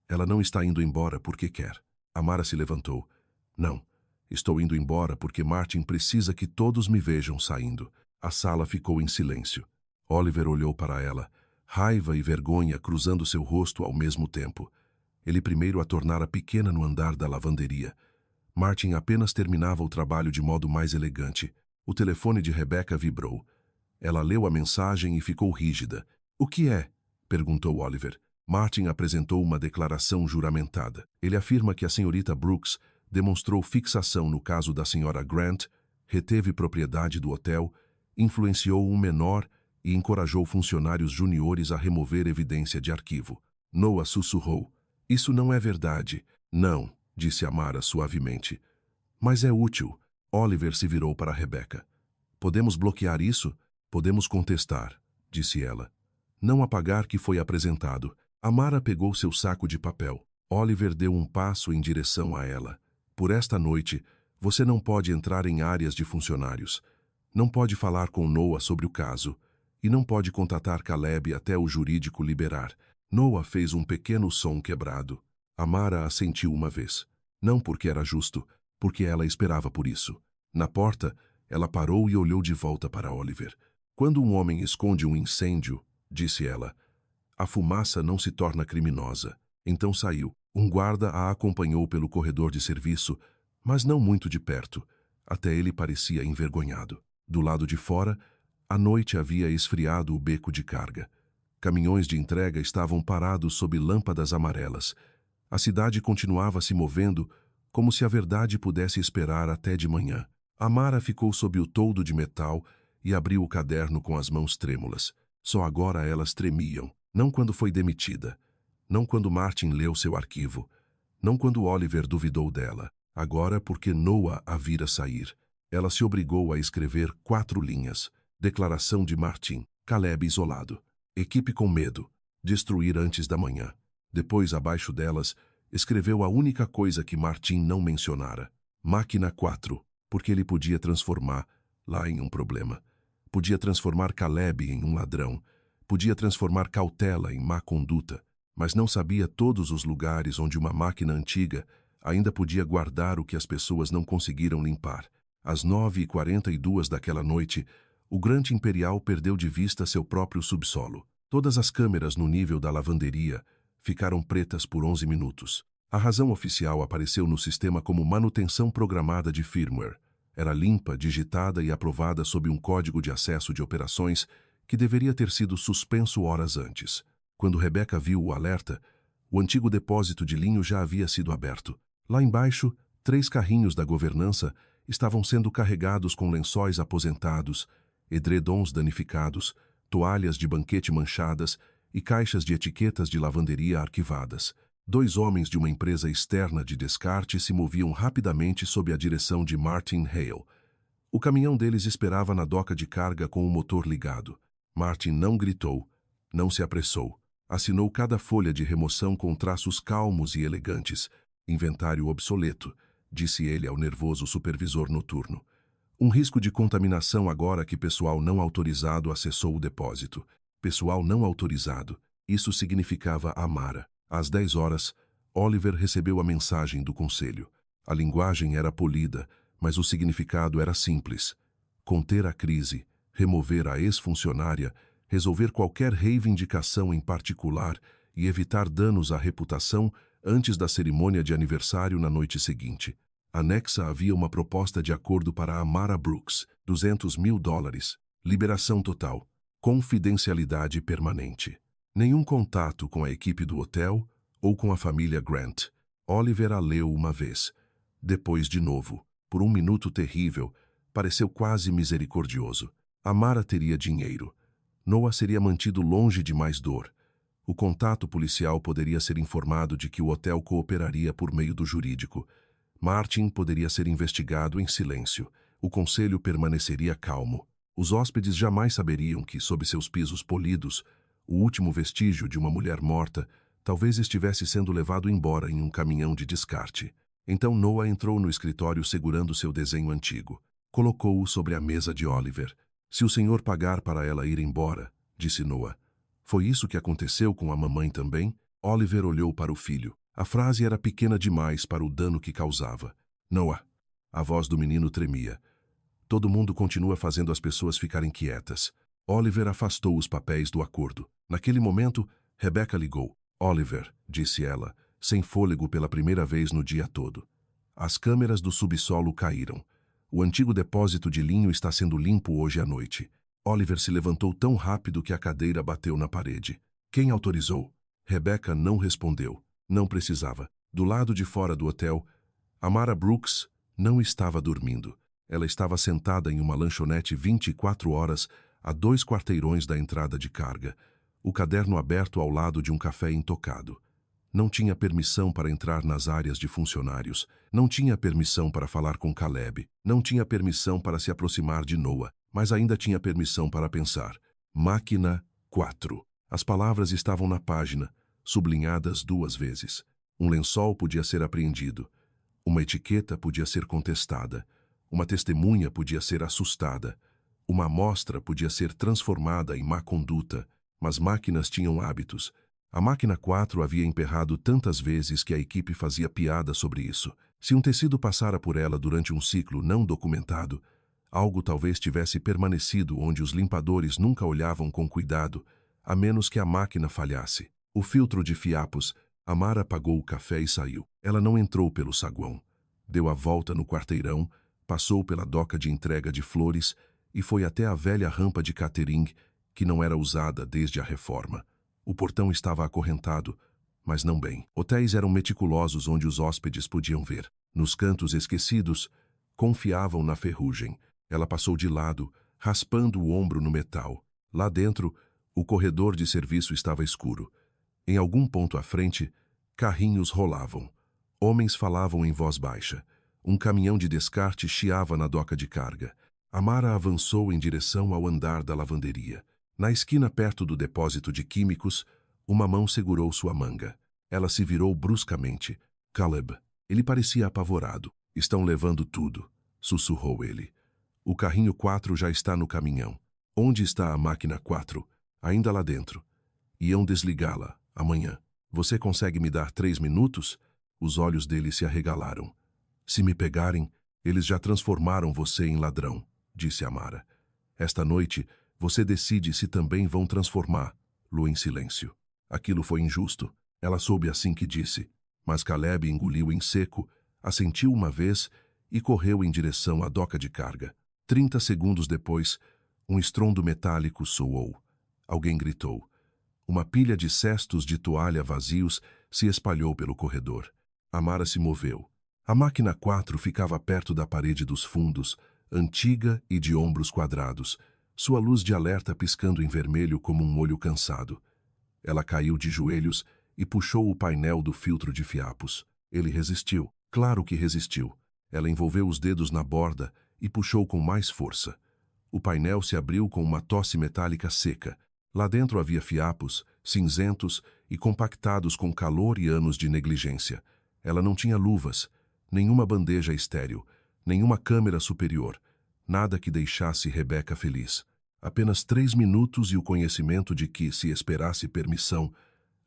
Ela não está indo embora porque quer. Amara se levantou. Não, estou indo embora porque Martin precisa que todos me vejam saindo. A sala ficou em silêncio. Oliver olhou para ela, raiva e vergonha cruzando seu rosto ao mesmo tempo. Ele primeiro a tornara pequena no andar da lavanderia. Martin apenas terminava o trabalho de modo mais elegante. O telefone de Rebecca vibrou. Ela leu a mensagem e ficou rígida. O que é? Perguntou Oliver. Martin apresentou uma declaração juramentada. Ele afirma que a senhorita Brooks demonstrou fixação no caso da senhora Grant, reteve propriedade do hotel, influenciou um menor e encorajou funcionários juniores a remover evidência de arquivo. Noah sussurrou. Isso não é verdade. Não, disse Amara suavemente. Mas é útil. Oliver se virou para Rebecca. Podemos bloquear isso? Podemos contestar, disse ela. Não apagar que foi apresentado. Amara pegou seu saco de papel. Oliver deu um passo em direção a ela. Por esta noite, você não pode entrar em áreas de funcionários. Não pode falar com Noah sobre o caso. E não pode contatar Caleb até o jurídico liberar. Noah fez um pequeno som quebrado. Amara assentiu uma vez. Não porque era justo, porque ela esperava por isso. Na porta, ela parou e olhou de volta para Oliver. Quando um homem esconde um incêndio, disse ela, a fumaça não se torna criminosa. Então saiu. Um guarda a acompanhou pelo corredor de serviço, mas não muito de perto. Até ele parecia envergonhado. Do lado de fora, a noite havia esfriado o beco de carga. Caminhões de entrega estavam parados sob lâmpadas amarelas. A cidade continuava se movendo, como se a verdade pudesse esperar até de manhã. Amara ficou sob o toldo de metal e abriu o caderno com as mãos trêmulas. Só agora elas tremiam. Não quando foi demitida. Não quando Martin leu seu arquivo. Não quando Oliver duvidou dela. Agora porque Noah a vira sair. Ela se obrigou a escrever 4 linhas. Declaração de Martin. Caleb isolado. Equipe com medo. Destruir antes da manhã. Depois, abaixo delas, escreveu a única coisa que Martin não mencionara. Máquina 4. Porque ele podia transformar lá em um problema. Podia transformar Caleb em um ladrão. Podia transformar cautela em má conduta. Mas não sabia todos os lugares onde uma máquina antiga ainda podia guardar o que as pessoas não conseguiram limpar. Às 9h42 daquela noite, o Grande Imperial perdeu de vista seu próprio subsolo. Todas as câmeras no nível da lavanderia ficaram pretas por 11 minutos. A razão oficial apareceu no sistema como manutenção programada de firmware. Era limpa, digitada e aprovada sob um código de acesso de operações que deveria ter sido suspenso horas antes. Quando Rebecca viu o alerta, o antigo depósito de linho já havia sido aberto. Lá embaixo, 3 carrinhos da governança estavam sendo carregados com lençóis aposentados, edredons danificados, toalhas de banquete manchadas e caixas de etiquetas de lavanderia arquivadas. 2 homens de uma empresa externa de descarte se moviam rapidamente sob a direção de Martin Hale. O caminhão deles esperava na doca de carga com o motor ligado. Martin não gritou, não se apressou. Assinou cada folha de remoção com traços calmos e elegantes. Inventário obsoleto, disse ele ao nervoso supervisor noturno. Um risco de contaminação agora que pessoal não autorizado acessou o depósito. Pessoal não autorizado. Isso significava Amara. Às 10 horas, Oliver recebeu a mensagem do conselho. A linguagem era polida, mas o significado era simples. Conter a crise, remover a ex-funcionária, resolver qualquer reivindicação em particular e evitar danos à reputação antes da cerimônia de aniversário na noite seguinte. Anexa havia uma proposta de acordo para Amara Brooks, $200 mil, liberação total, confidencialidade permanente. Nenhum contato com a equipe do hotel ou com a família Grant. Oliver a leu uma vez. Depois de novo. Por um minuto terrível, pareceu quase misericordioso. Amara teria dinheiro. Noah seria mantido longe de mais dor. O contato policial poderia ser informado de que o hotel cooperaria por meio do jurídico. Martin poderia ser investigado em silêncio. O conselho permaneceria calmo. Os hóspedes jamais saberiam que, sob seus pisos polidos, o último vestígio de uma mulher morta talvez estivesse sendo levado embora em um caminhão de descarte. Então Noah entrou no escritório segurando seu desenho antigo. Colocou-o sobre a mesa de Oliver. Se o senhor pagar para ela ir embora, disse Noah. Foi isso que aconteceu com a mamãe também? Oliver olhou para o filho. A frase era pequena demais para o dano que causava. Noah. A voz do menino tremia. Todo mundo continua fazendo as pessoas ficarem quietas. Oliver afastou os papéis do acordo. Naquele momento, Rebecca ligou. Oliver, disse ela, sem fôlego pela primeira vez no dia todo. As câmeras do subsolo caíram. O antigo depósito de linho está sendo limpo hoje à noite. Oliver se levantou tão rápido que a cadeira bateu na parede. Quem autorizou? Rebecca não respondeu. Não precisava. Do lado de fora do hotel, Amara Brooks não estava dormindo. Ela estava sentada em uma lanchonete 24 horas a 2 quarteirões da entrada de carga, o caderno aberto ao lado de um café intocado. Não tinha permissão para entrar nas áreas de funcionários. Não tinha permissão para falar com Caleb. Não tinha permissão para se aproximar de Noah. Mas ainda tinha permissão para pensar. Máquina 4. As palavras estavam na página, sublinhadas 2 vezes. Um lençol podia ser apreendido. Uma etiqueta podia ser contestada. Uma testemunha podia ser assustada. Uma amostra podia ser transformada em má conduta. Mas máquinas tinham hábitos. A máquina 4 havia emperrado tantas vezes que a equipe fazia piada sobre isso. Se um tecido passara por ela durante um ciclo não documentado, algo talvez tivesse permanecido onde os limpadores nunca olhavam com cuidado, a menos que a máquina falhasse. O filtro de fiapos. Amara apagou o café e saiu. Ela não entrou pelo saguão. Deu a volta no quarteirão, passou pela doca de entrega de flores e foi até a velha rampa de catering, que não era usada desde a reforma. O portão estava acorrentado, mas não bem. Hotéis eram meticulosos onde os hóspedes podiam ver. Nos cantos esquecidos, confiavam na ferrugem. Ela passou de lado, raspando o ombro no metal. Lá dentro, o corredor de serviço estava escuro. Em algum ponto à frente, carrinhos rolavam. Homens falavam em voz baixa. Um caminhão de descarte chiava na doca de carga. Amara avançou em direção ao andar da lavanderia. Na esquina perto do depósito de químicos, uma mão segurou sua manga. Ela se virou bruscamente. Caleb. Ele parecia apavorado. Estão levando tudo, sussurrou ele. O carrinho 4 já está no caminhão. Onde está a máquina 4? Ainda lá dentro. Iam desligá-la, amanhã. Você consegue me dar 3 minutos? Os olhos dele se arregalaram. Se me pegarem, eles já transformaram você em ladrão, disse Amara. Esta noite, você decide se também vão transformar. Lu em silêncio. Aquilo foi injusto. Ela soube assim que disse. Mas Caleb engoliu em seco, assentiu uma vez e correu em direção à doca de carga. 30 segundos depois, um estrondo metálico soou. Alguém gritou. Uma pilha de cestos de toalha vazios se espalhou pelo corredor. Amara se moveu. A máquina 4 ficava perto da parede dos fundos, antiga e de ombros quadrados, sua luz de alerta piscando em vermelho como um olho cansado. Ela caiu de joelhos e puxou o painel do filtro de fiapos. Ele resistiu. Claro que resistiu. Ela envolveu os dedos na borda e puxou com mais força. O painel se abriu com uma tosse metálica seca. Lá dentro havia fiapos, cinzentos e compactados com calor e anos de negligência. Ela não tinha luvas, nenhuma bandeja estéril, nenhuma câmera superior, nada que deixasse Rebecca feliz. Apenas 3 minutos e o conhecimento de que, se esperasse permissão,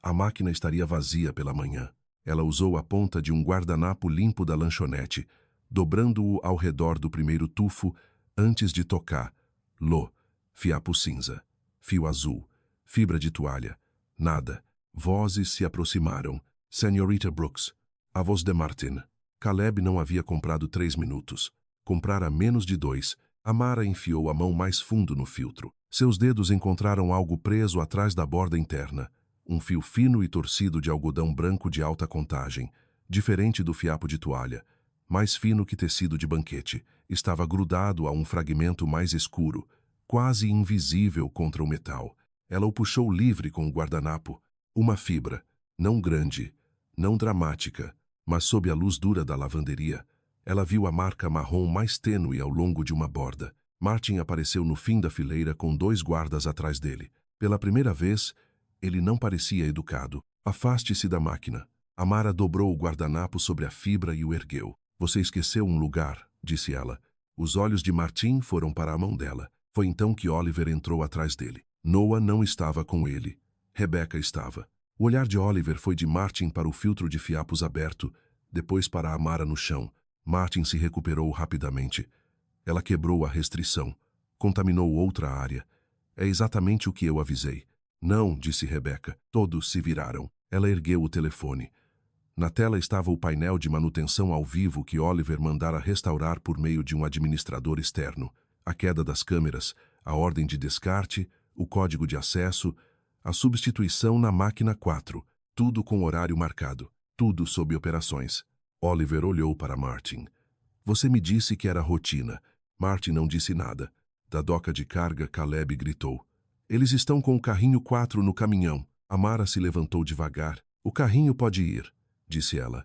a máquina estaria vazia pela manhã. Ela usou a ponta de um guardanapo limpo da lanchonete, dobrando-o ao redor do primeiro tufo antes de tocar. Lô, fiapo cinza, fio azul, fibra de toalha, nada. Vozes se aproximaram. Senhorita Brooks, a voz de Martin. Caleb não havia comprado 3 minutos. Comprara menos de 2. Amara enfiou a mão mais fundo no filtro. Seus dedos encontraram algo preso atrás da borda interna. Um fio fino e torcido de algodão branco de alta contagem, diferente do fiapo de toalha, mais fino que tecido de banquete. Estava grudado a um fragmento mais escuro, quase invisível contra o metal. Ela o puxou livre com o guardanapo. Uma fibra, não grande, não dramática, mas sob a luz dura da lavanderia, ela viu a marca marrom mais tênue ao longo de uma borda. Martin apareceu no fim da fileira com 2 guardas atrás dele. Pela primeira vez, ele não parecia educado. Afaste-se da máquina. Amara dobrou o guardanapo sobre a fibra e o ergueu. Você esqueceu um lugar, disse ela. Os olhos de Martin foram para a mão dela. Foi então que Oliver entrou atrás dele. Noah não estava com ele. Rebecca estava. O olhar de Oliver foi de Martin para o filtro de fiapos aberto, depois para Amara no chão. Martin se recuperou rapidamente. Ela quebrou a restrição. Contaminou outra área. É exatamente o que eu avisei. Não, disse Rebecca. Todos se viraram. Ela ergueu o telefone. Na tela estava o painel de manutenção ao vivo que Oliver mandara restaurar por meio de um administrador externo. A queda das câmeras, a ordem de descarte, o código de acesso, a substituição na máquina 4. Tudo com horário marcado. Tudo sob operações. Oliver olhou para Martin. Você me disse que era rotina. Martin não disse nada. Da doca de carga, Caleb gritou. Eles estão com o carrinho 4 no caminhão. Amara se levantou devagar. O carrinho pode ir, disse ela.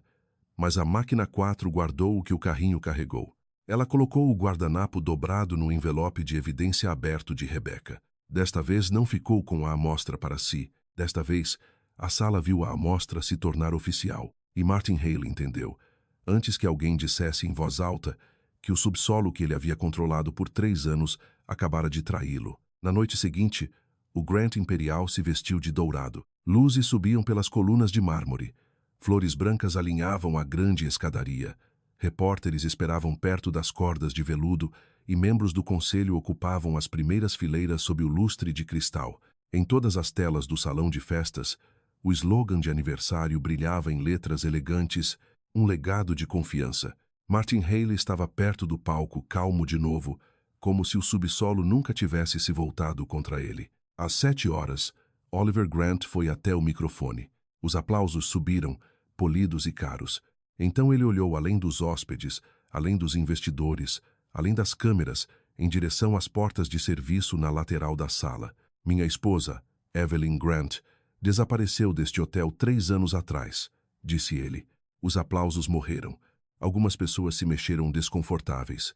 Mas a máquina 4 guardou o que o carrinho carregou. Ela colocou o guardanapo dobrado no envelope de evidência aberto de Rebecca. Desta vez não ficou com a amostra para si. Desta vez, a sala viu a amostra se tornar oficial. E Martin Hale entendeu, antes que alguém dissesse em voz alta, que o subsolo que ele havia controlado por 3 anos acabara de traí-lo. Na noite seguinte, O Grant Imperial se vestiu de dourado. Luzes subiam pelas colunas de mármore. Flores brancas alinhavam a grande escadaria. Repórteres esperavam perto das cordas de veludo e membros do conselho ocupavam as primeiras fileiras sob o lustre de cristal. Em todas as telas do salão de festas, o slogan de aniversário brilhava em letras elegantes, um legado de confiança. Martin Haley estava perto do palco, calmo de novo, como se o subsolo nunca tivesse se voltado contra ele. Às 7 horas, Oliver Grant foi até o microfone. Os aplausos subiram, polidos e caros. Então ele olhou além dos hóspedes, além dos investidores, além das câmeras, em direção às portas de serviço na lateral da sala. Minha esposa, Evelyn Grant, desapareceu deste hotel 3 anos atrás, disse ele. Os aplausos morreram. Algumas pessoas se mexeram desconfortáveis.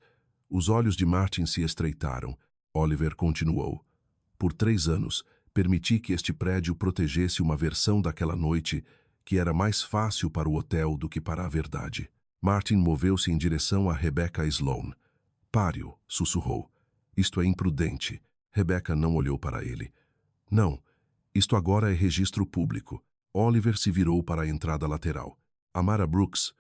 Os olhos de Martin se estreitaram. Oliver continuou. Por 3 anos, permiti que este prédio protegesse uma versão daquela noite que era mais fácil para o hotel do que para a verdade. Martin moveu-se em direção a Rebecca Sloan. Pare-o, sussurrou. Isto é imprudente. Rebecca não olhou para ele. Não, isto agora é registro público. Oliver se virou para a entrada lateral. Amara Brooks,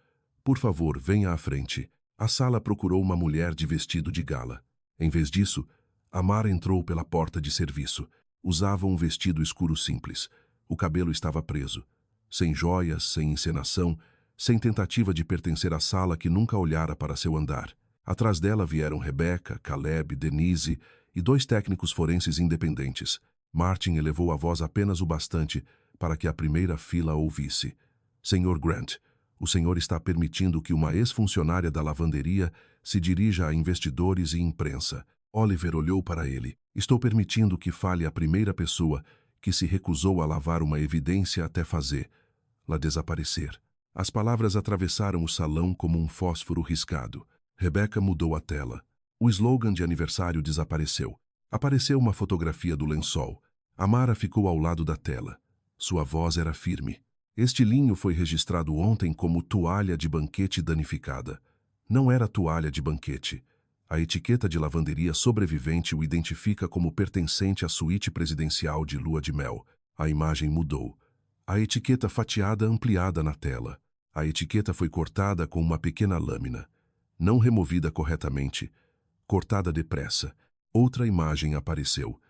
por favor, venha à frente. A sala procurou uma mulher de vestido de gala. Em vez disso, Amara entrou pela porta de serviço. Usava um vestido escuro simples. O cabelo estava preso. Sem joias, sem encenação, sem tentativa de pertencer à sala que nunca olhara para seu andar. Atrás dela vieram Rebecca, Caleb, Denise e 2 técnicos forenses independentes. Martin elevou a voz apenas o bastante para que a primeira fila ouvisse. Senhor Grant, o senhor está permitindo que uma ex-funcionária da lavanderia se dirija a investidores e imprensa. Oliver olhou para ele. Estou permitindo que fale a primeira pessoa que se recusou a lavar uma evidência até fazê-la desaparecer. As palavras atravessaram o salão como um fósforo riscado. Rebecca mudou a tela. O slogan de aniversário desapareceu. Apareceu uma fotografia do lençol. Amara ficou ao lado da tela. Sua voz era firme. Este linho foi registrado ontem como toalha de banquete danificada. Não era toalha de banquete. A etiqueta de lavanderia sobrevivente o identifica como pertencente à suíte presidencial de lua de mel. A imagem mudou. A etiqueta fatiada ampliada na tela. A etiqueta foi cortada com uma pequena lâmina. Não removida corretamente. Cortada depressa. Outra imagem apareceu.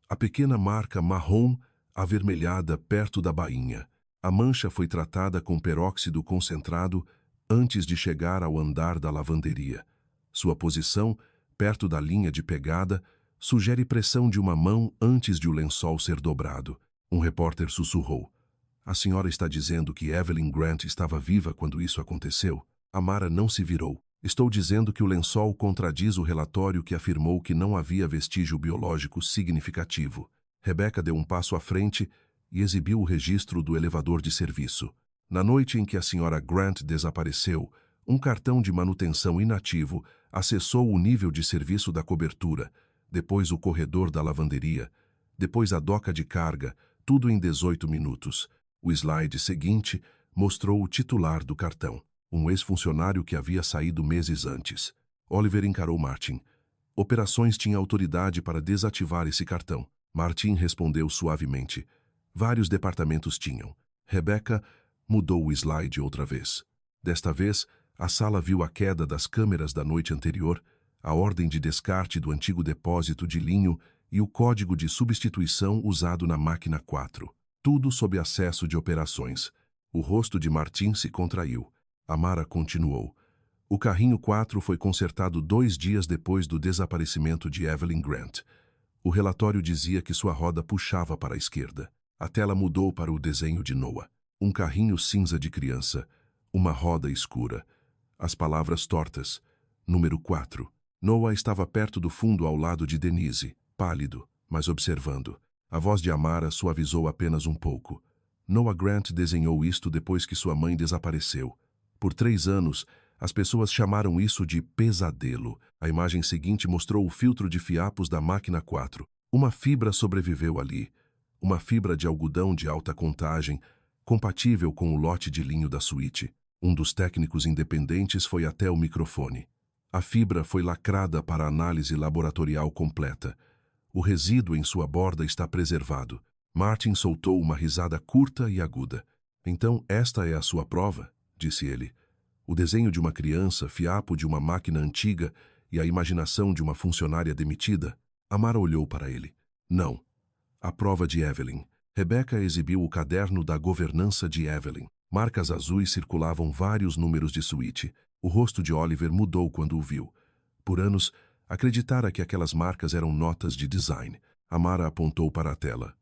A pequena marca marrom avermelhada perto da bainha. A mancha foi tratada com peróxido concentrado antes de chegar ao andar da lavanderia. Sua posição, perto da linha de pegada, sugere pressão de uma mão antes de o lençol ser dobrado. Um repórter sussurrou. A senhora está dizendo que Evelyn Grant estava viva quando isso aconteceu? Amara não se virou. Estou dizendo que o lençol contradiz o relatório que afirmou que não havia vestígio biológico significativo. Rebecca deu um passo à frente e exibiu o registro do elevador de serviço. Na noite em que a senhora Grant desapareceu, um cartão de manutenção inativo acessou o nível de serviço da cobertura, depois o corredor da lavanderia, depois a doca de carga, tudo em 18 minutos. O slide seguinte mostrou o titular do cartão, um ex-funcionário que havia saído meses antes. Oliver encarou Martin. Operações tinha autoridade para desativar esse cartão. Martin respondeu suavemente. Vários departamentos tinham. Rebecca mudou o slide outra vez. Desta vez, a sala viu a queda das câmeras da noite anterior, a ordem de descarte do antigo depósito de linho e o código de substituição usado na máquina 4. Tudo sob acesso de operações. O rosto de Martin se contraiu. Amara continuou. O carrinho 4 foi consertado 2 dias depois do desaparecimento de Evelyn Grant. O relatório dizia que sua roda puxava para a esquerda. A tela mudou para o desenho de Noah. Um carrinho cinza de criança. Uma roda escura. As palavras tortas. Número 4. Noah estava perto do fundo ao lado de Denise, pálido, mas observando. A voz de Amara suavizou apenas um pouco. Noah Grant desenhou isto depois que sua mãe desapareceu. Por 3 anos, as pessoas chamaram isso de pesadelo. A imagem seguinte mostrou o filtro de fiapos da máquina 4. Uma fibra sobreviveu ali. Uma fibra de algodão de alta contagem, compatível com o lote de linho da suíte. Um dos técnicos independentes foi até o microfone. A fibra foi lacrada para análise laboratorial completa. O resíduo em sua borda está preservado. Martin soltou uma risada curta e aguda. Então, esta é a sua prova, disse ele. O desenho de uma criança, fiapo de uma máquina antiga e a imaginação de uma funcionária demitida. Amara olhou para ele. Não. A prova de Evelyn. Rebecca exibiu o caderno da governança de Evelyn. Marcas azuis circulavam vários números de suíte. O rosto de Oliver mudou quando o viu. Por anos, acreditara que aquelas marcas eram notas de design. Amara apontou para a tela.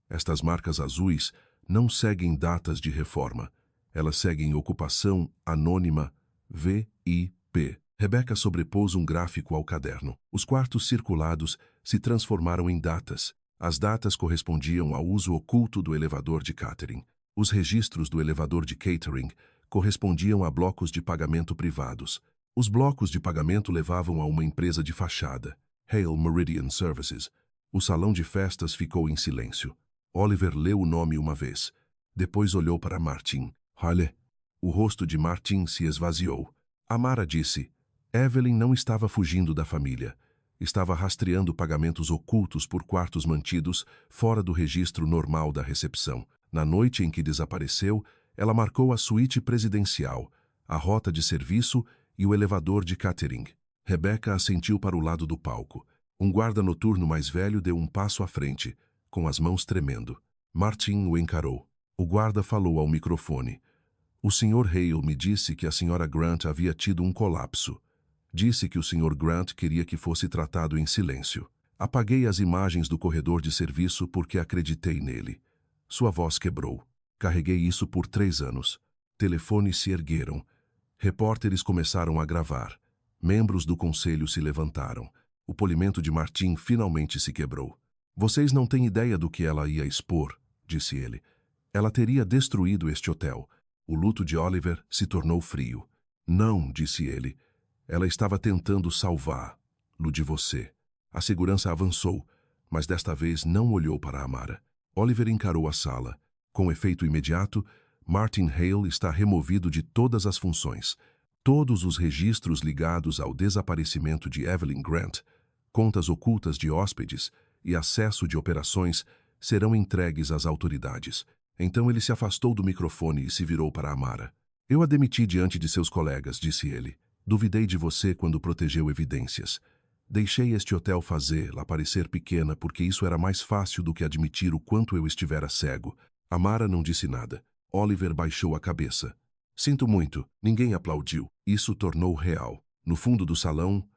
Estas marcas azuis não seguem datas de reforma. Elas seguem ocupação anônima VIP. Rebecca sobrepôs um gráfico ao caderno. Os quartos circulados se transformaram em datas. As datas correspondiam ao uso oculto do elevador de catering. Os registros do elevador de catering correspondiam a blocos de pagamento privados. Os blocos de pagamento levavam a uma empresa de fachada, Hale Meridian Services. O salão de festas ficou em silêncio. Oliver leu o nome uma vez. Depois olhou para Martin. Olha. O rosto de Martin se esvaziou. Amara disse. Evelyn não estava fugindo da família. Estava rastreando pagamentos ocultos por quartos mantidos fora do registro normal da recepção. Na noite em que desapareceu, ela marcou a suíte presidencial, a rota de serviço e o elevador de catering. Rebecca assentiu para o lado do palco. Um guarda noturno mais velho deu um passo à frente, com as mãos tremendo. Martin o encarou. O guarda falou ao microfone. O Sr. Hale me disse que a Sra. Grant havia tido um colapso. Disse que o Sr. Grant queria que fosse tratado em silêncio. Apaguei as imagens do corredor de serviço porque acreditei nele. Sua voz quebrou. Carreguei isso por 3 anos. Telefones se ergueram. Repórteres começaram a gravar. Membros do conselho se levantaram. O polimento de Martin finalmente se quebrou. Vocês não têm ideia do que ela ia expor, disse ele. Ela teria destruído este hotel. O luto de Oliver se tornou frio. Não, disse ele. Ela estava tentando salvar-lo de você. A segurança avançou, mas desta vez não olhou para Amara. Oliver encarou a sala. Com efeito imediato, Martin Hale está removido de todas as funções. Todos os registros ligados ao desaparecimento de Evelyn Grant, contas ocultas de hóspedes e acesso de operações serão entregues às autoridades. Então ele se afastou do microfone e se virou para Amara. Eu a demiti diante de seus colegas, disse ele. Duvidei de você quando protegeu evidências. Deixei este hotel fazê-la parecer pequena porque isso era mais fácil do que admitir o quanto eu estivera cego. Amara não disse nada. Oliver baixou a cabeça. Sinto muito. Ninguém aplaudiu. Isso tornou real. No fundo do salão,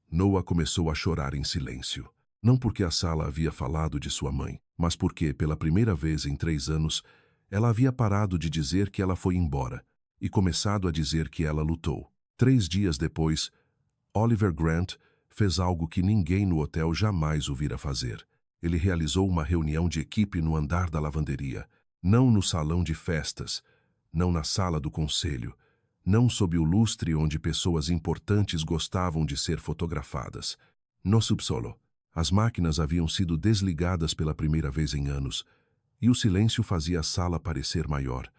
Noah começou a chorar em silêncio. Não porque a sala havia falado de sua mãe, mas porque, pela primeira vez em 3 anos, ela havia parado de dizer que ela foi embora e começado a dizer que ela lutou. 3 dias depois, Oliver Grant fez algo que ninguém no hotel jamais o vira fazer. Ele realizou uma reunião de equipe no andar da lavanderia, não no salão de festas, não na sala do conselho, não sob o lustre onde pessoas importantes gostavam de ser fotografadas. No subsolo, as máquinas haviam sido desligadas pela primeira vez em anos, e o silêncio fazia a sala parecer maior.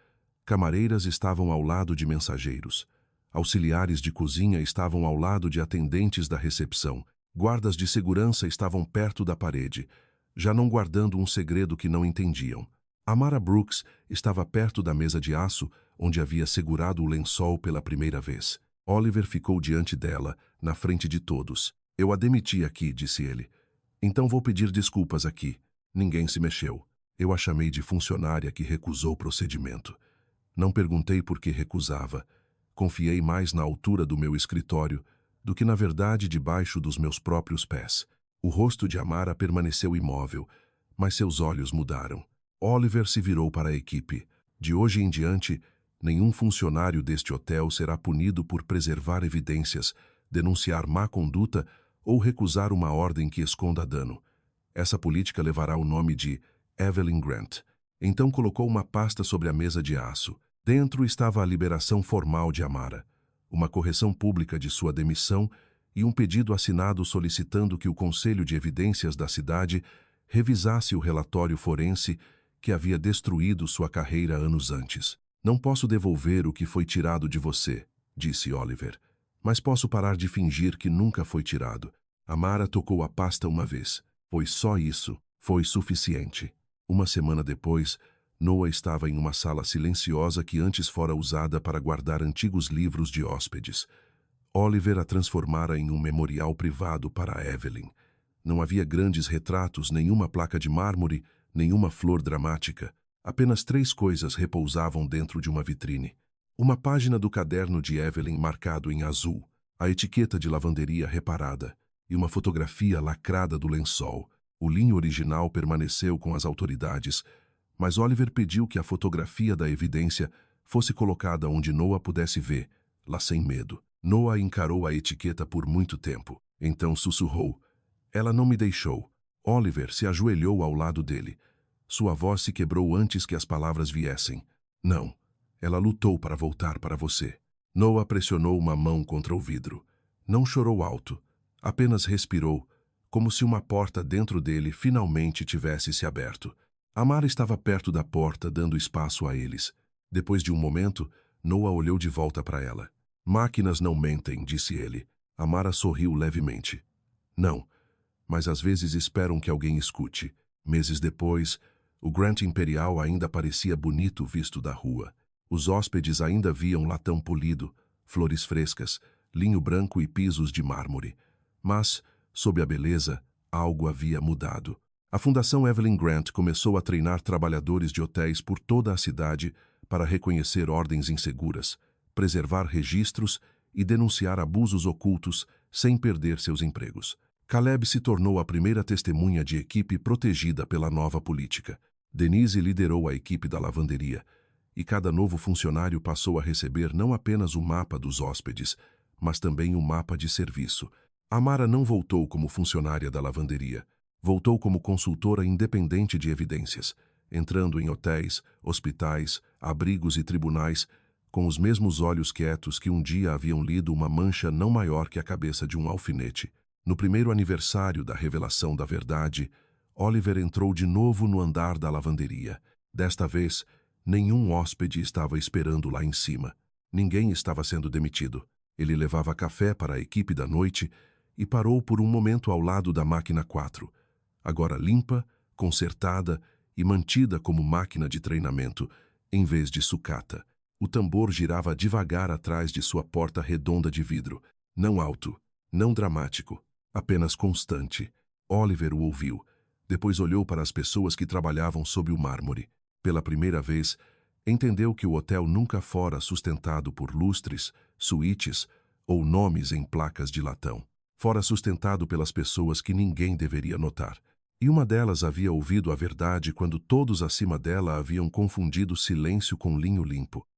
Camareiras estavam ao lado de mensageiros. Auxiliares de cozinha estavam ao lado de atendentes da recepção. Guardas de segurança estavam perto da parede, já não guardando um segredo que não entendiam. Amara Brooks estava perto da mesa de aço, onde havia segurado o lençol pela primeira vez. Oliver ficou diante dela, na frente de todos. Eu a demiti aqui, disse ele. Então vou pedir desculpas aqui. Ninguém se mexeu. Eu a chamei de funcionária que recusou o procedimento. Não perguntei por que recusava. Confiei mais na altura do meu escritório do que, na verdade, debaixo dos meus próprios pés. O rosto de Amara permaneceu imóvel, mas seus olhos mudaram. Oliver se virou para a equipe. De hoje em diante, nenhum funcionário deste hotel será punido por preservar evidências, denunciar má conduta ou recusar uma ordem que esconda dano. Essa política levará o nome de Evelyn Grant. Então colocou uma pasta sobre a mesa de aço. Dentro estava a liberação formal de Amara, uma correção pública de sua demissão e um pedido assinado solicitando que o Conselho de Evidências da cidade revisasse o relatório forense que havia destruído sua carreira anos antes. Não posso devolver o que foi tirado de você, disse Oliver, mas posso parar de fingir que nunca foi tirado. Amara tocou a pasta uma vez. Pois só isso foi suficiente. Uma semana depois, Noah estava em uma sala silenciosa que antes fora usada para guardar antigos livros de hóspedes. Oliver a transformara em um memorial privado para Evelyn. Não havia grandes retratos, nenhuma placa de mármore, nenhuma flor dramática. Apenas 3 coisas repousavam dentro de uma vitrine. Uma página do caderno de Evelyn marcado em azul, a etiqueta de lavanderia reparada e uma fotografia lacrada do lençol. O linho original permaneceu com as autoridades, mas Oliver pediu que a fotografia da evidência fosse colocada onde Noah pudesse ver, lá sem medo. Noah encarou a etiqueta por muito tempo. Então sussurrou: "Ela não me deixou." Oliver se ajoelhou ao lado dele. Sua voz se quebrou antes que as palavras viessem. "Não. Ela lutou para voltar para você." Noah pressionou uma mão contra o vidro. Não chorou alto. Apenas respirou, como se uma porta dentro dele finalmente tivesse se aberto. Amara estava perto da porta, dando espaço a eles. Depois de um momento, Noah olhou de volta para ela. "Máquinas não mentem", disse ele. Amara sorriu levemente. "Não, mas às vezes esperam que alguém escute." Meses depois, o Grand Imperial ainda parecia bonito visto da rua. Os hóspedes ainda viam latão polido, flores frescas, linho branco e pisos de mármore. Mas, sob a beleza, algo havia mudado. A Fundação Evelyn Grant começou a treinar trabalhadores de hotéis por toda a cidade para reconhecer ordens inseguras, preservar registros e denunciar abusos ocultos sem perder seus empregos. Caleb se tornou a primeira testemunha de equipe protegida pela nova política. Denise liderou a equipe da lavanderia, e cada novo funcionário passou a receber não apenas o mapa dos hóspedes, mas também o mapa de serviço. Amara não voltou como funcionária da lavanderia. Voltou como consultora independente de evidências, entrando em hotéis, hospitais, abrigos e tribunais, com os mesmos olhos quietos que um dia haviam lido uma mancha não maior que a cabeça de um alfinete. No primeiro aniversário da revelação da verdade, Oliver entrou de novo no andar da lavanderia. Desta vez, nenhum hóspede estava esperando lá em cima. Ninguém estava sendo demitido. Ele levava café para a equipe da noite e parou por um momento ao lado da máquina 4. Agora limpa, consertada e mantida como máquina de treinamento, em vez de sucata. O tambor girava devagar atrás de sua porta redonda de vidro. Não alto, não dramático, apenas constante. Oliver o ouviu. Depois olhou para as pessoas que trabalhavam sob o mármore. Pela primeira vez, entendeu que o hotel nunca fora sustentado por lustres, suítes ou nomes em placas de latão. Fora sustentado pelas pessoas que ninguém deveria notar. E uma delas havia ouvido a verdade quando todos acima dela haviam confundido silêncio com linho limpo.